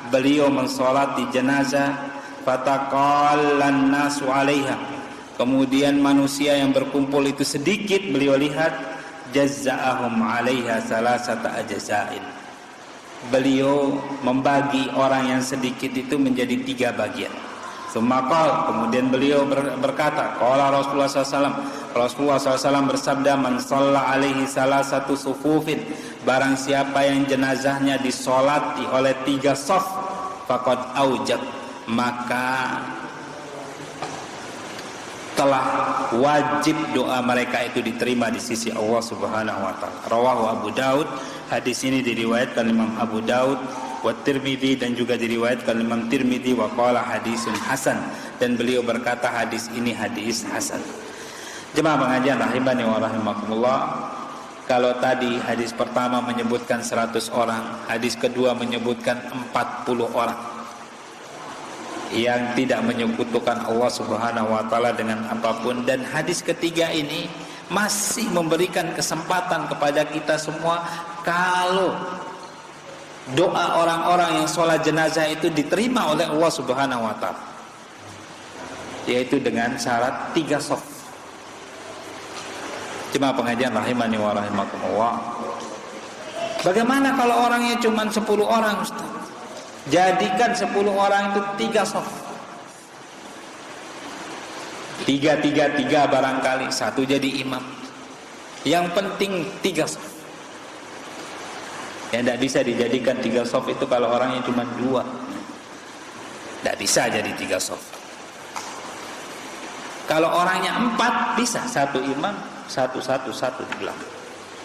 beliau mensolati jenazah, fataqallan nasu 'alaiha, kemudian manusia yang berkumpul itu sedikit, beliau lihat, jazza'ahum 'alaiha salasata ajza'in, beliau membagi orang yang sedikit itu menjadi 3 bagian. Sumakal, kemudian beliau berkata, qala Rasulullah SAW, Rasulullah SAW bersabda, man shalla alaihi salasatu sufufin, barang siapa yang jenazahnya disolati oleh 3 saf, faqad aujab, maka telah wajib doa mereka itu diterima di sisi Allah Subhanahu wa taala. Rawahu Abu Daud, hadis ini diriwayatkan Imam Abu Daud, wa Tirmidzi, dan juga diriwayatkan Imam Tirmidzi, wa qala hadisun hasan, dan beliau berkata hadis ini hadis hasan. Jemaah pengajian rahimani wa rahimakumullah, kalau tadi hadis pertama menyebutkan 100 orang, hadis kedua menyebutkan 40 orang yang tidak menyekutukan Allah Subhanahu wa taala dengan apapun, dan hadis ketiga ini masih memberikan kesempatan kepada kita semua kalau doa orang-orang yang sholat jenazah itu diterima oleh Allah Subhanahu wa taala, yaitu dengan syarat 3 shaf. Jemaah pengajian rahimani wa rahimakumullah, bagaimana kalau orangnya cuma 10 orang, Ustaz? Jadikan 10 orang itu 3 shaf. 3 barangkali, 1 jadi imam. Yang penting 3 shaf. Ya, tidak bisa dijadikan 3 shaf itu kalau orangnya cuma 2. Tidak bisa jadi 3 shaf. Kalau orangnya 4 bisa, 1 imam, 1 di belakang.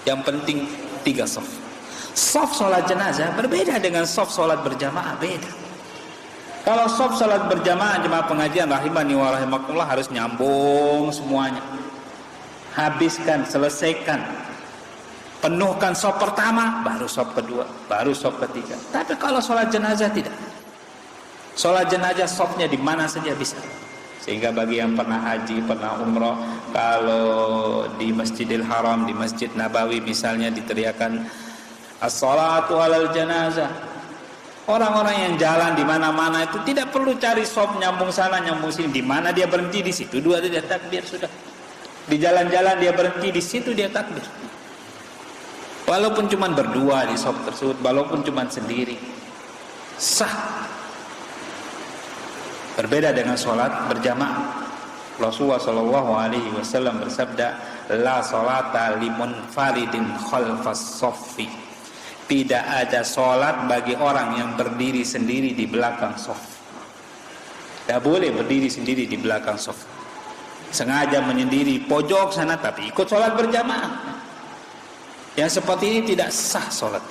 Yang penting 3 shaf. Shaf sholat jenazah berbeda dengan shaf sholat berjamaah, beda. Kalau shaf sholat berjamaah, jemaah pengajian rahimani wa rahimakumullah, harus nyambung semuanya, habiskan, selesaikan, penuhkan shaf pertama, baru shaf kedua, baru shaf ketiga. Tapi kalau sholat jenazah tidak. Sholat jenazah shafnya di mana saja bisa. Sehingga bagi yang pernah haji, pernah umroh, kalau di Masjidil Haram, di Masjid Nabawi misalnya diteriakan as-salatu alal janazah, orang-orang yang jalan di mana-mana itu tidak perlu cari shaf nyambung sana nyambung sini, di mana dia berhenti di situ 2 dia takbir sudah. Di jalan-jalan dia berhenti di situ dia takbir. Walaupun cuma berdua di shaf tersebut, walaupun cuma sendiri, sah. Berbeda dengan sholat berjamaah. Rasulullah SAW bersabda, la sholata limun faridin khalfas soffi, tidak ada sholat bagi orang yang berdiri sendiri di belakang shaf. Tidak boleh berdiri sendiri di belakang shaf, sengaja menyendiri pojok sana tapi ikut sholat berjamaah. Yang seperti ini tidak sah sholat.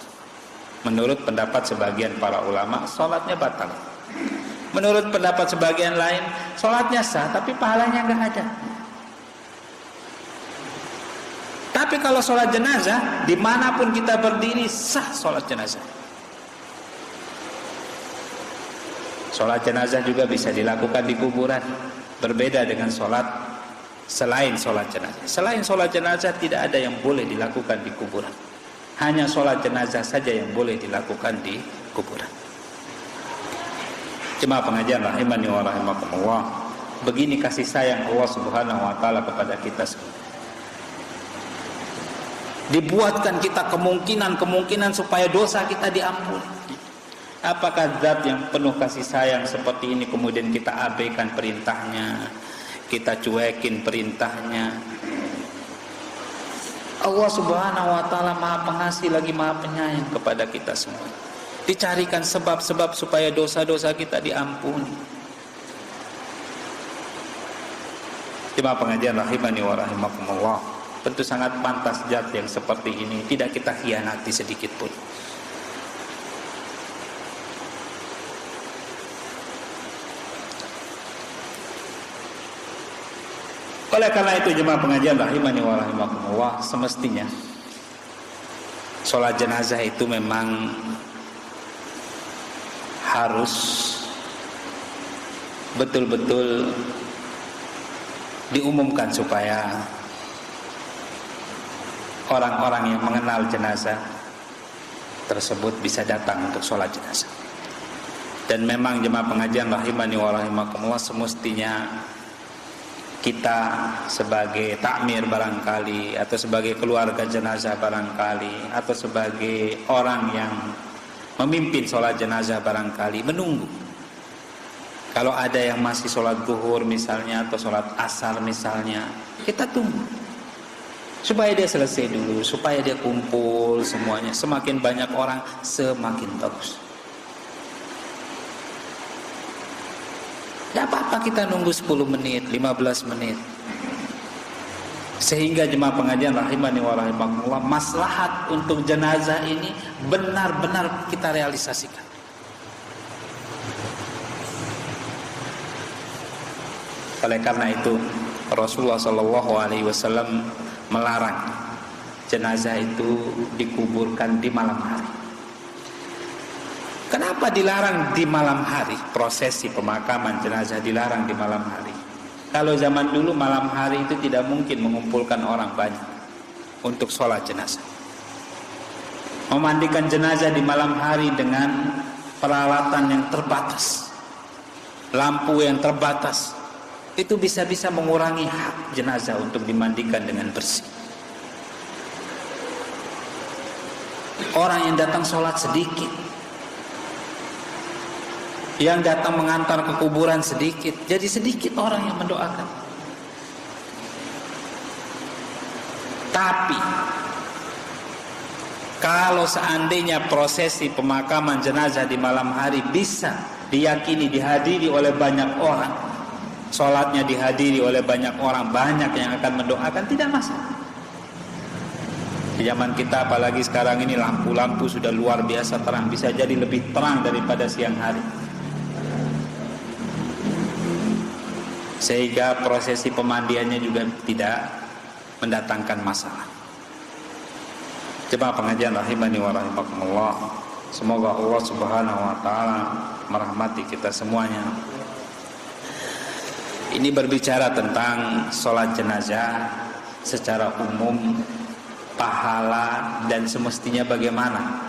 Menurut pendapat sebagian para ulama, sholatnya batal. Menurut pendapat sebagian lain, sholatnya sah tapi pahalanya nggak ada. Tapi kalau sholat jenazah, dimanapun kita berdiri, sah sholat jenazah. Sholat jenazah juga bisa dilakukan di kuburan. Berbeda dengan sholat selain sholat jenazah. Selain sholat jenazah tidak ada yang boleh dilakukan di kuburan. Hanya sholat jenazah saja yang boleh dilakukan di kuburan. Jemaah pengajian rahimani wa rahimakumullah, begini kasih sayang Allah Subhanahu wa taala kepada kita semua. Dibuatkan kita kemungkinan supaya dosa kita diampuni. Apakah zat yang penuh kasih sayang seperti ini kemudian kita abaikan perintahnya, kita cuekin perintahnya, Allah Subhanahu wa taala Maha Pengasih lagi Maha Penyayang kepada kita semua. Dicarikan sebab-sebab supaya dosa-dosa kita diampuni. Jemaah pengajian rahimani wa rahimakumullah, tentu sangat pantas zat yang seperti ini tidak kita khianati sedikit pun. Oleh karena itu jemaah pengajian rahimani wa rahimakumullah, semestinya sholat jenazah itu memang harus betul-betul diumumkan supaya orang-orang yang mengenal jenazah tersebut bisa datang untuk sholat jenazah. Dan memang jemaah pengajian rahimani wa rahimakumullah, semestinya kita sebagai takmir barangkali, atau sebagai keluarga jenazah barangkali, atau sebagai orang yang memimpin sholat jenazah barangkali menunggu. Kalau ada yang masih sholat zuhur misalnya, atau sholat asar misalnya, kita tunggu supaya dia selesai dulu, supaya dia kumpul semuanya. Semakin banyak orang semakin bagus. Tidak apa-apa kita nunggu 10 menit, 15 menit. Sehingga jemaah pengajian rahimani wa rahimakumullah, maslahat untuk jenazah ini benar-benar kita realisasikan. Oleh karena itu Rasulullah SAW melarang jenazah itu dikuburkan di malam hari. Kenapa dilarang di malam hari? Prosesi pemakaman jenazah dilarang di malam hari. Kalau zaman dulu malam hari itu tidak mungkin mengumpulkan orang banyak untuk sholat jenazah. Memandikan jenazah di malam hari dengan peralatan yang terbatas, lampu yang terbatas, itu bisa-bisa mengurangi hak jenazah untuk dimandikan dengan bersih. Orang yang datang sholat sedikit, yang datang mengantar ke kuburan sedikit, jadi sedikit orang yang mendoakan. Tapi kalau seandainya prosesi pemakaman jenazah di malam hari bisa diyakini dihadiri oleh banyak orang, sholatnya dihadiri oleh banyak orang, banyak yang akan mendoakan, tidak masalah. Di zaman kita apalagi sekarang ini lampu-lampu sudah luar biasa terang, bisa jadi lebih terang daripada siang hari, sehingga prosesi pemandiannya juga tidak mendatangkan masalah. Jemaah pengajian rahimani wa rahimakumullah, semoga Allah Subhanahu wa taala merahmati kita semuanya. Ini berbicara tentang sholat jenazah secara umum, pahala dan semestinya bagaimana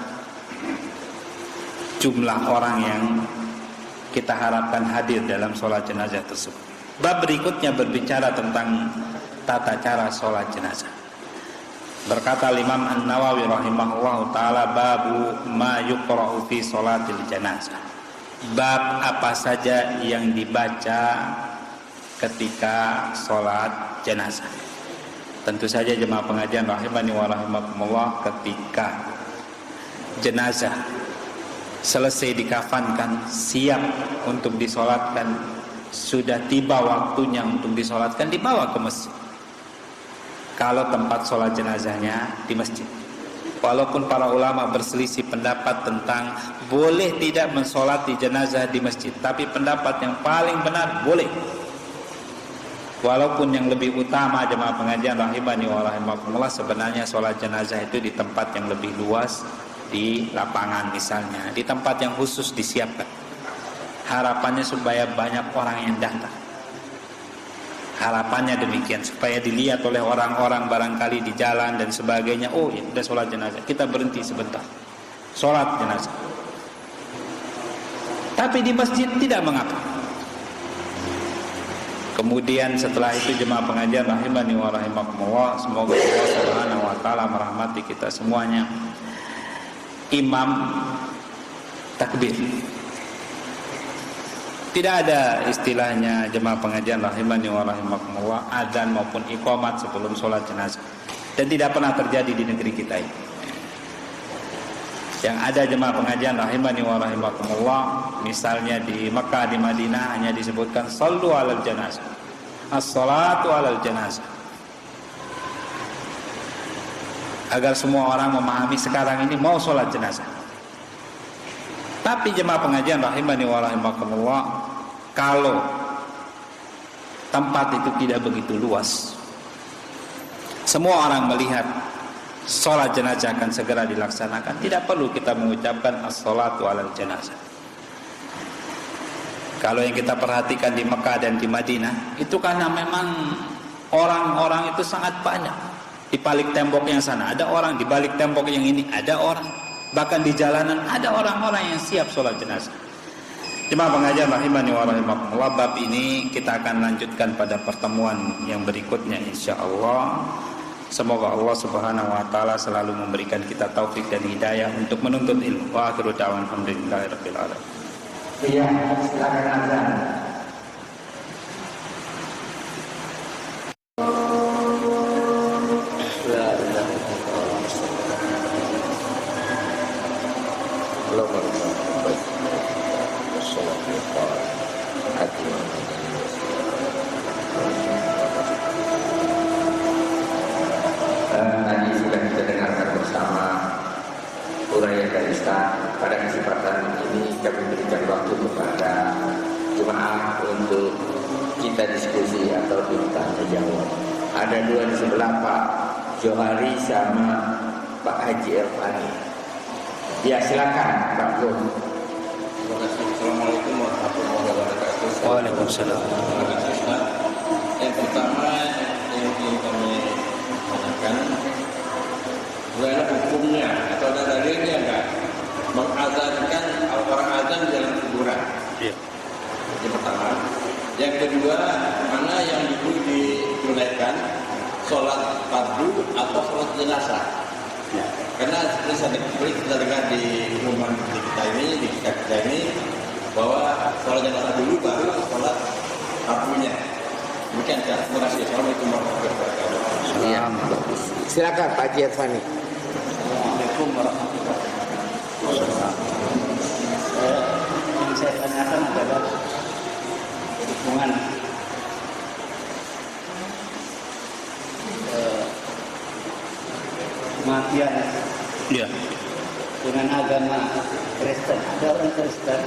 jumlah orang yang kita harapkan hadir dalam sholat jenazah tersebut. Bab berikutnya berbicara tentang tata cara sholat jenazah. Berkata Imam An-Nawawi rahimahullahu ta'ala, babu ma yuqra'u fi sholatil janazah. Bab apa saja yang dibaca ketika sholat jenazah. Tentu saja jemaah pengajian rahimani wa rahimakumullah, ketika jenazah selesai dikafankan, siap untuk disolatkan, sudah tiba waktunya untuk disolatkan, dibawa ke masjid. Kalau tempat sholat jenazahnya di masjid, walaupun para ulama berselisih pendapat tentang boleh tidak mensolati jenazah di masjid, tapi pendapat yang paling benar boleh. Walaupun yang lebih utama jemaah pengajian rahimani wa rahimakumullah, sebenarnya sholat jenazah itu di tempat yang lebih luas, di lapangan misalnya, di tempat yang khusus disiapkan. Harapannya supaya banyak orang yang datang. Harapannya demikian, supaya dilihat oleh orang-orang barangkali di jalan dan sebagainya. Oh ya, sudah sholat jenazah, kita berhenti sebentar, sholat jenazah. Tapi di masjid tidak mengapa. Kemudian setelah itu jemaah pengajian rahimani wa rahimakumullah, semoga Allah Subhanahu wa taala merahmati kita semuanya. Imam takbir. Tidak ada istilahnya jemaah pengajian rahimani wa rahimakumullah adzan maupun iqamat sebelum sholat jenazah. dan tidak pernah terjadi di negeri kita ini. Yang ada jemaah pengajian rahimani wa rahimakumullah, misalnya di Mekah, di Madinah hanya disebutkan sallu alal janazah, as-salatu alal janazah, agar semua orang memahami sekarang ini mau sholat jenazah. Tapi jemaah pengajian rahimani wa rahimakumullah, kalau tempat itu tidak begitu luas, semua orang melihat sholat jenazah akan segera dilaksanakan, tidak perlu kita mengucapkan as-salatu alal jenazah. Kalau yang kita perhatikan di Mekah dan di Madinah, itu karena memang orang-orang itu sangat banyak. Di balik tembok yang sana ada orang, di balik tembok yang ini ada orang, bahkan di jalanan ada orang-orang yang siap sholat jenazah. Jemaah pengajian rahimani wa rahimakumullah, bab ini kita akan lanjutkan pada pertemuan yang berikutnya insyaallah. Semoga Allah Subhanahu wa taala selalu memberikan kita taufik dan hidayah untuk menuntut ilmu. Wa akhiru da'wana alhamdulillahirabbil alamin. Iya, silakan azan. Tadi sudah kita dengarkan bersama uraian dari Ustaz. Pada kesempatan ini kami berikan waktu kepada jemaah untuk kita diskusi atau minta menjawab. Ada dua di sebelah, Pak Johari sama Pak Haji Irfani. Ya silakan Pak Bro. Terima kasih. Assalamualaikum warahmatullahi wabarakatuh. Waalaikumsalam. Yang pertama yang ingin kami tanyakan adalah hukumnya atau ada dalilnya enggak mengazankan orang azan di dalam kuburan. Iya. Yang pertama. Yang kedua, mana yang dulu ditunaikan, sholat fardu atau sholat jenazah? Ya. Karena seperti kita dengar di rumah kita ini, di kita ini, bahwa sholat jenazah dulu baru sholat fardunya. Demikian, terima kasih. Assalamualaikum warahmatullahi wabarakatuh. Ya, bagus. Silakan Pak Haji Irfani. Assalamualaikum warahmatullahi wabarakatuh. Yang saya tanyakan adalah hubungan kematian Iya. dengan agama Kristen. Ada orang Kristen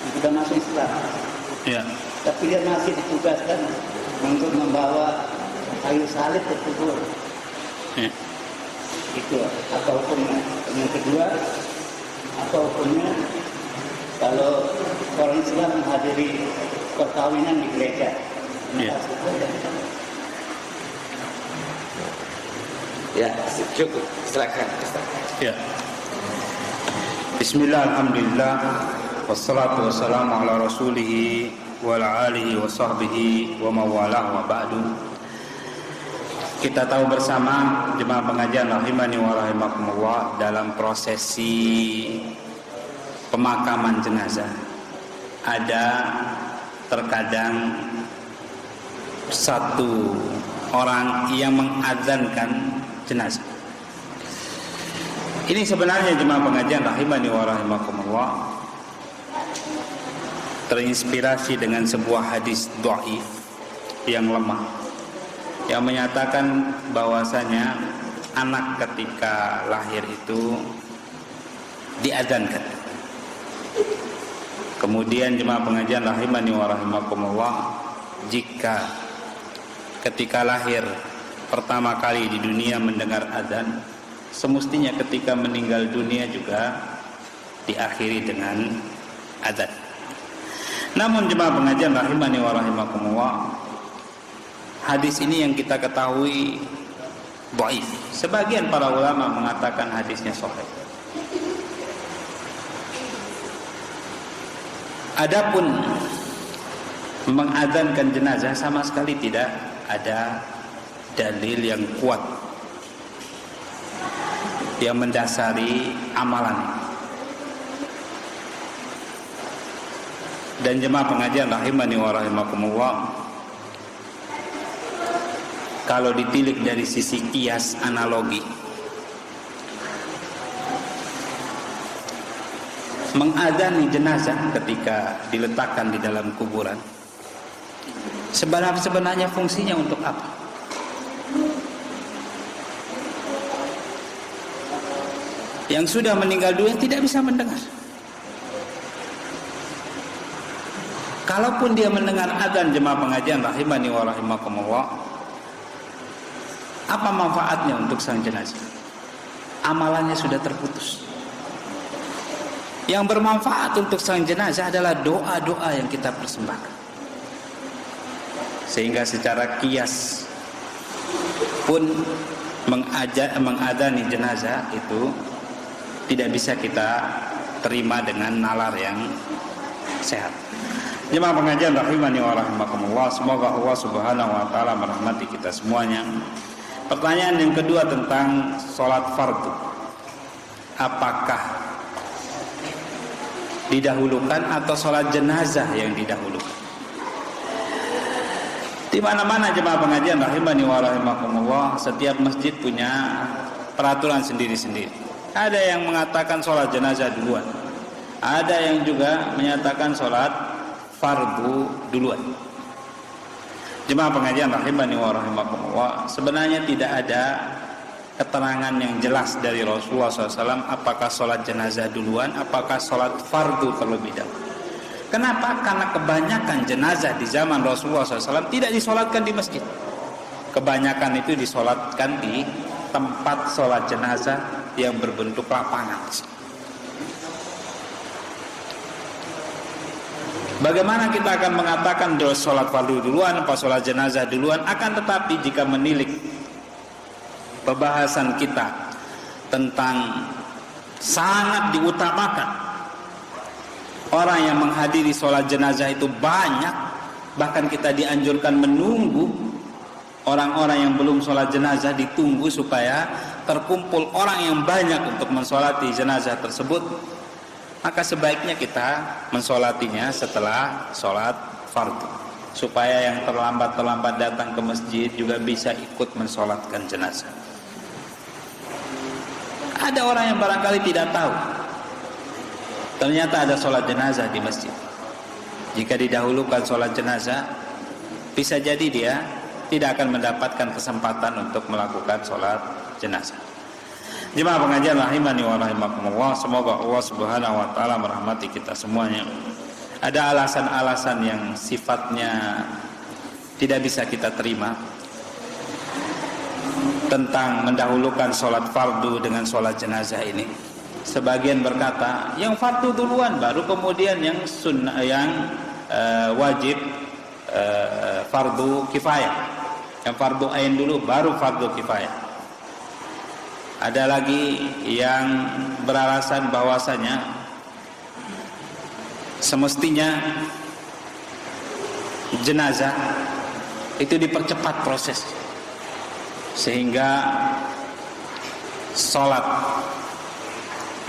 yang sudah masuk Islam, Iya. tapi dia masih ditugaskan untuk membawa kayu salib ke kubur. Iya. Itu apa hukumnya? Yang kedua, apa hukumnya kalau orang Islam menghadiri perkawinan di gereja? Iya. Ya, cukup. Silakan Ustaz. Ya. Bismillah, alhamdulillah, wassalatu wassalamu ala rasulih wa ala alihi wa sahbihi wa mawalah wa ba'du. Kita tahu bersama jemaah pengajian rahimani wa rahimakumullah, dalam prosesi pemakaman jenazah ada terkadang satu orang yang mengadzankan jenazah. Ini sebenarnya jemaah pengajian rahimani wa rahimakumullah terinspirasi dengan sebuah hadis dhaif yang lemah yang menyatakan bahwasanya anak ketika lahir itu diadzankan. Kemudian jemaah pengajian rahimani wa rahimakumullah, jika ketika lahir pertama kali di dunia mendengar adzan, semestinya ketika meninggal dunia juga diakhiri dengan adzan. Namun jemaah pengajian rahimani wa rahimakumullah, hadis ini yang kita ketahui dhaif. Sebagian para ulama mengatakan hadisnya sahih. Adapun mengadzankan jenazah sama sekali tidak ada dalil yang kuat yang mendasari amalan. Dan jemaah pengajian rahimani wa rahimakumullah, kalau ditilik dari sisi kias analogi, mengadzani jenazah ketika diletakkan di dalam kuburan sebenarnya fungsinya untuk apa? Yang sudah meninggal dunia tidak bisa mendengar. Kalaupun dia mendengar adzan jemaah pengajian rahimani wa rahimakumullah, apa manfaatnya untuk sang jenazah? Amalannya sudah terputus. Yang bermanfaat untuk sang jenazah adalah doa-doa yang kita persembahkan. Sehingga secara kias pun mengadzani jenazah itu tidak bisa kita terima dengan nalar yang sehat. Jemaah pengajian rahimani wa rahimakumullah, semoga Allah Subhanahu wa taala merahmati kita semuanya. Pertanyaan yang kedua tentang sholat fardu. Apakah didahulukan atau sholat jenazah yang didahulukan? Di mana-mana jemaah pengajian rahimani wa rahimakumullah, setiap masjid punya peraturan sendiri-sendiri. Ada yang mengatakan sholat jenazah duluan, ada yang juga menyatakan sholat fardu duluan. Jemaah pengajian rahimani wa rahimakumullah, sebenarnya tidak ada keterangan yang jelas dari Rasulullah SAW apakah sholat jenazah duluan, apakah sholat fardu terlebih dahulu. Kenapa? Karena kebanyakan jenazah di zaman Rasulullah SAW tidak disolatkan di masjid. Kebanyakan itu disolatkan di tempat sholat jenazah yang berbentuk lapangan. Bagaimana kita akan mengatakan sholat fardu duluan apa sholat jenazah duluan? Akan tetapi jika menilik pembahasan kita tentang sangat diutamakan orang yang menghadiri sholat jenazah itu banyak, bahkan kita dianjurkan menunggu orang-orang yang belum sholat jenazah, ditunggu supaya terkumpul orang yang banyak untuk mensolati jenazah tersebut, maka sebaiknya kita mensolatinya setelah sholat fardu, supaya yang terlambat datang ke masjid juga bisa ikut mensolatkan jenazah. Ada orang yang barangkali tidak tahu ternyata ada sholat jenazah di masjid. Jika didahulukan sholat jenazah, bisa jadi dia tidak akan mendapatkan kesempatan untuk melakukan sholat jenazah. Jemaah pengajian rahimani wa rahimakumullah, semoga Allah Subhanahu wa taala merahmati kita semuanya. Ada alasan-alasan yang sifatnya tidak bisa kita terima tentang mendahulukan sholat fardu dengan sholat jenazah ini. Sebagian berkata yang fardu duluan, baru kemudian yang sunnah, yang wajib fardu kifayah. Yang fardu ain dulu, baru fardu kifayah. Ada lagi yang beralasan bahwasanya semestinya jenazah itu dipercepat proses, sehingga sholat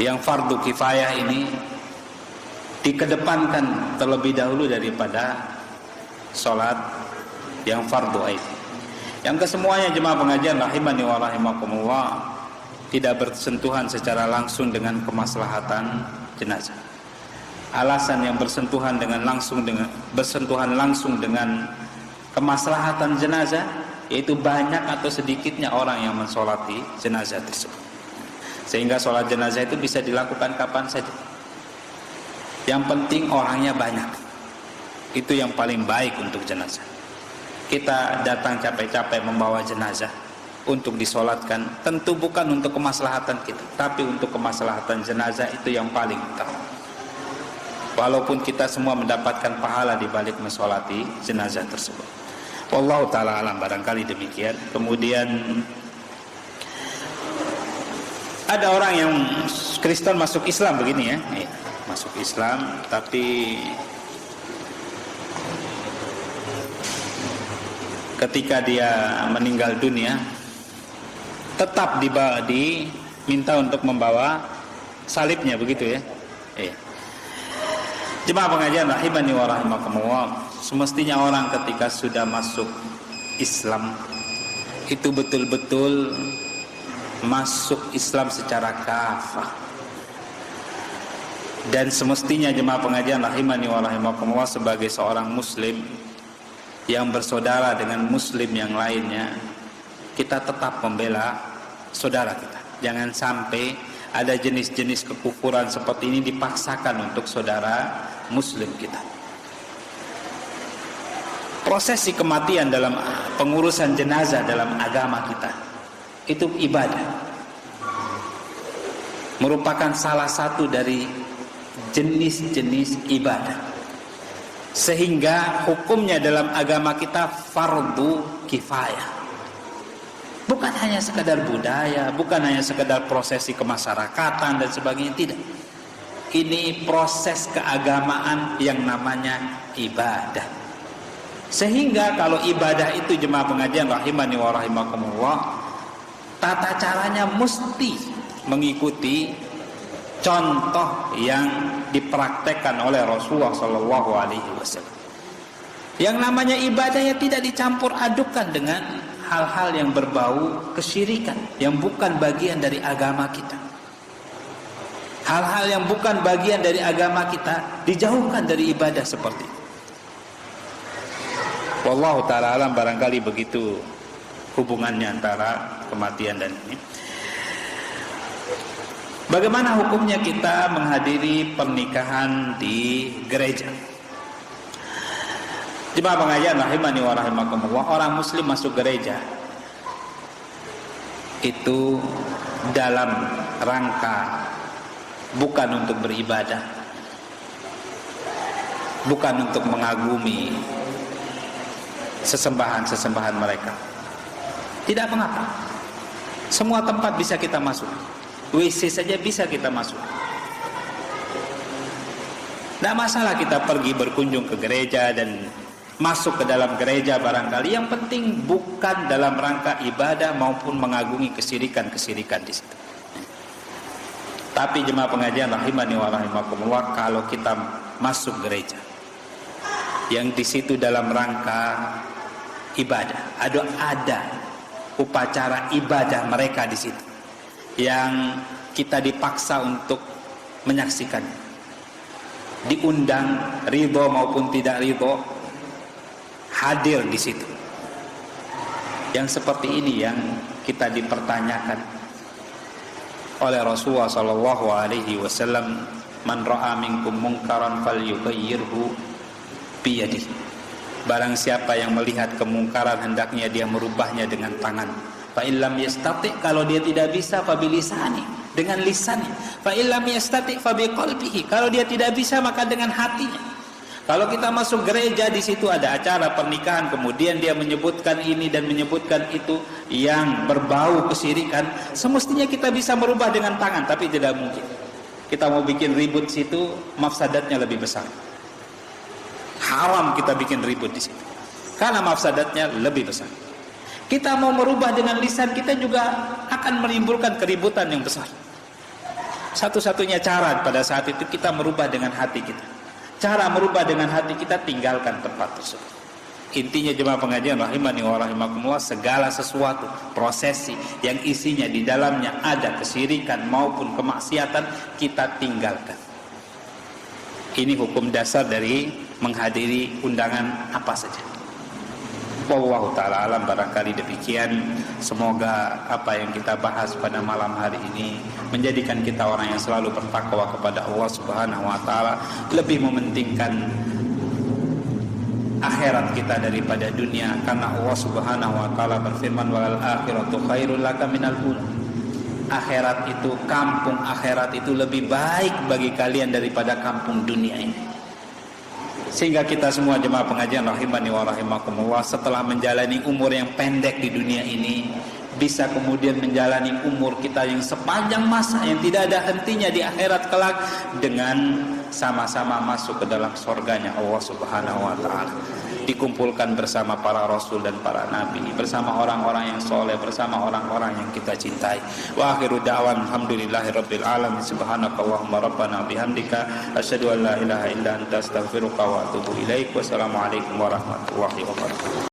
yang fardu kifayah ini dikedepankan terlebih dahulu daripada sholat yang fardu ain. Yang kesemuanya jemaah pengajian rahimani wa rahimakumullah tidak bersentuhan secara langsung dengan kemaslahatan jenazah. Alasan yang bersentuhan langsung dengan kemaslahatan jenazah, yaitu banyak atau sedikitnya orang yang mensolati jenazah tersebut, sehingga sholat jenazah itu bisa dilakukan kapan saja. Yang penting orangnya banyak, itu yang paling baik untuk jenazah. Kita datang capek-capek membawa jenazah untuk disolatkan, tentu bukan untuk kemaslahatan kita, tapi untuk kemaslahatan jenazah, itu yang paling utama. Walaupun kita semua mendapatkan pahala di balik mensolati jenazah tersebut. Wallahu ta'ala alam, barangkali demikian. Kemudian ada orang yang Kristen masuk Islam begini ya, masuk Islam tapi ketika dia meninggal dunia tetap diminta untuk membawa salibnya, begitu ya. Jemaah pengajian rahimani wa rahimakumullah, semestinya orang ketika sudah masuk Islam itu betul-betul masuk Islam secara kafah. Dan semestinya jemaah pengajian rahimani wa rahimakumullah, sebagai seorang muslim yang bersaudara dengan muslim yang lainnya, kita tetap membela saudara kita. Jangan sampai ada jenis-jenis kekufuran seperti ini dipaksakan untuk saudara muslim kita. Prosesi kematian dalam pengurusan jenazah dalam agama kita itu ibadah, merupakan salah satu dari jenis-jenis ibadah, sehingga hukumnya dalam agama kita fardu kifayah. Bukan hanya sekedar budaya, bukan hanya sekedar prosesi kemasyarakatan dan sebagainya, tidak. Ini proses keagamaan yang namanya ibadah. Sehingga kalau ibadah itu jemaah pengajian rahimani wa rahimakumullah, tata caranya mesti mengikuti contoh yang dipraktekkan oleh Rasulullah Shallallahu Alaihi Wasallam. Yang namanya ibadahnya tidak dicampur adukan dengan hal-hal yang berbau kesyirikan, yang bukan bagian dari agama kita. Hal-hal yang bukan bagian dari agama kita dijauhkan dari ibadah seperti itu. Wallahu ta'ala alam, barangkali begitu hubungannya antara kematian dan ini. Bagaimana hukumnya kita menghadiri pernikahan di gereja? Jemaah pengajian rahimani wa rahimakumullah, orang muslim masuk gereja itu dalam rangka bukan untuk beribadah, bukan untuk mengagumi sesembahan-sesembahan mereka. Tidak mengapa. Semua tempat bisa kita masuk. WC saja bisa kita masuk. Tidak masalah kita pergi berkunjung ke gereja dan masuk ke dalam gereja barangkali. Yang penting bukan dalam rangka ibadah maupun mengagumi kesirikan-kesirikan di situ. Tapi jemaah pengajian rahimani wa rahimakumullah, kalau kita masuk gereja yang di situ dalam rangka ibadah, ada upacara ibadah mereka di situ yang kita dipaksa untuk menyaksikan, diundang ridho maupun tidak ridho, hadir di situ. Yang seperti ini yang kita dipertanyakan oleh Rasulullah Shallallahu Alaihi Wasallam, man ra'a minkum munkaran falyughayyirhu biyadihi. Barang siapa yang melihat kemungkaran hendaknya dia merubahnya dengan tangan. Fa illam yastati, kalau dia tidak bisa fa bilisani, dengan lisannya. Fa illam yastati fa biqalbihi, kalau dia tidak bisa maka dengan hatinya. Kalau kita masuk gereja, di situ ada acara pernikahan, kemudian dia menyebutkan ini dan menyebutkan itu yang berbau kesyirikan, semestinya kita bisa merubah dengan tangan, tapi tidak mungkin. Kita mau bikin ribut situ, mafsadatnya lebih besar. Haram kita bikin ribut di situ, karena mafsadatnya lebih besar. Kita mau merubah dengan lisan, kita juga akan menimbulkan keributan yang besar. Satu-satunya cara pada saat itu kita merubah dengan hati kita. Cara merubah dengan hati kita, tinggalkan tempat tersebut. Intinya jemaah pengajian rahimani wa rahimakumullah, segala sesuatu prosesi yang isinya di dalamnya ada kesyirikan maupun kemaksiatan, kita tinggalkan. Ini hukum dasar dari menghadiri undangan apa saja. Wallahu ta'ala alam, barangkali demikian. Semoga apa yang kita bahas pada malam hari ini menjadikan kita orang yang selalu bertakwa kepada Allah Subhanahu wa ta'ala, lebih mementingkan akhirat kita daripada dunia, karena Allah Subhanahu wa ta'ala berfirman, walal akhiratu khairul laka minal ula. Akhirat itu, kampung akhirat itu lebih baik bagi kalian daripada kampung dunia ini. Sehingga kita semua jemaah pengajian rahimani wa rahimakumullah, setelah menjalani umur yang pendek di dunia ini, bisa kemudian menjalani umur kita yang sepanjang masa, yang tidak ada hentinya di akhirat kelak, dengan sama-sama masuk ke dalam surganya Allah Subhanahu wa ta'ala, dikumpulkan bersama para rasul dan para nabi, bersama orang-orang yang soleh, bersama orang-orang yang kita cintai. Wa akhiru da'wan alhamdulillahi rabbil alamin. Subhanakallahumma rabbana bihamdika asyhadu an la ilaha illa anta astaghfiruka wa atubu ilaik. Wassalamualaikum warahmatullahi wabarakatuh.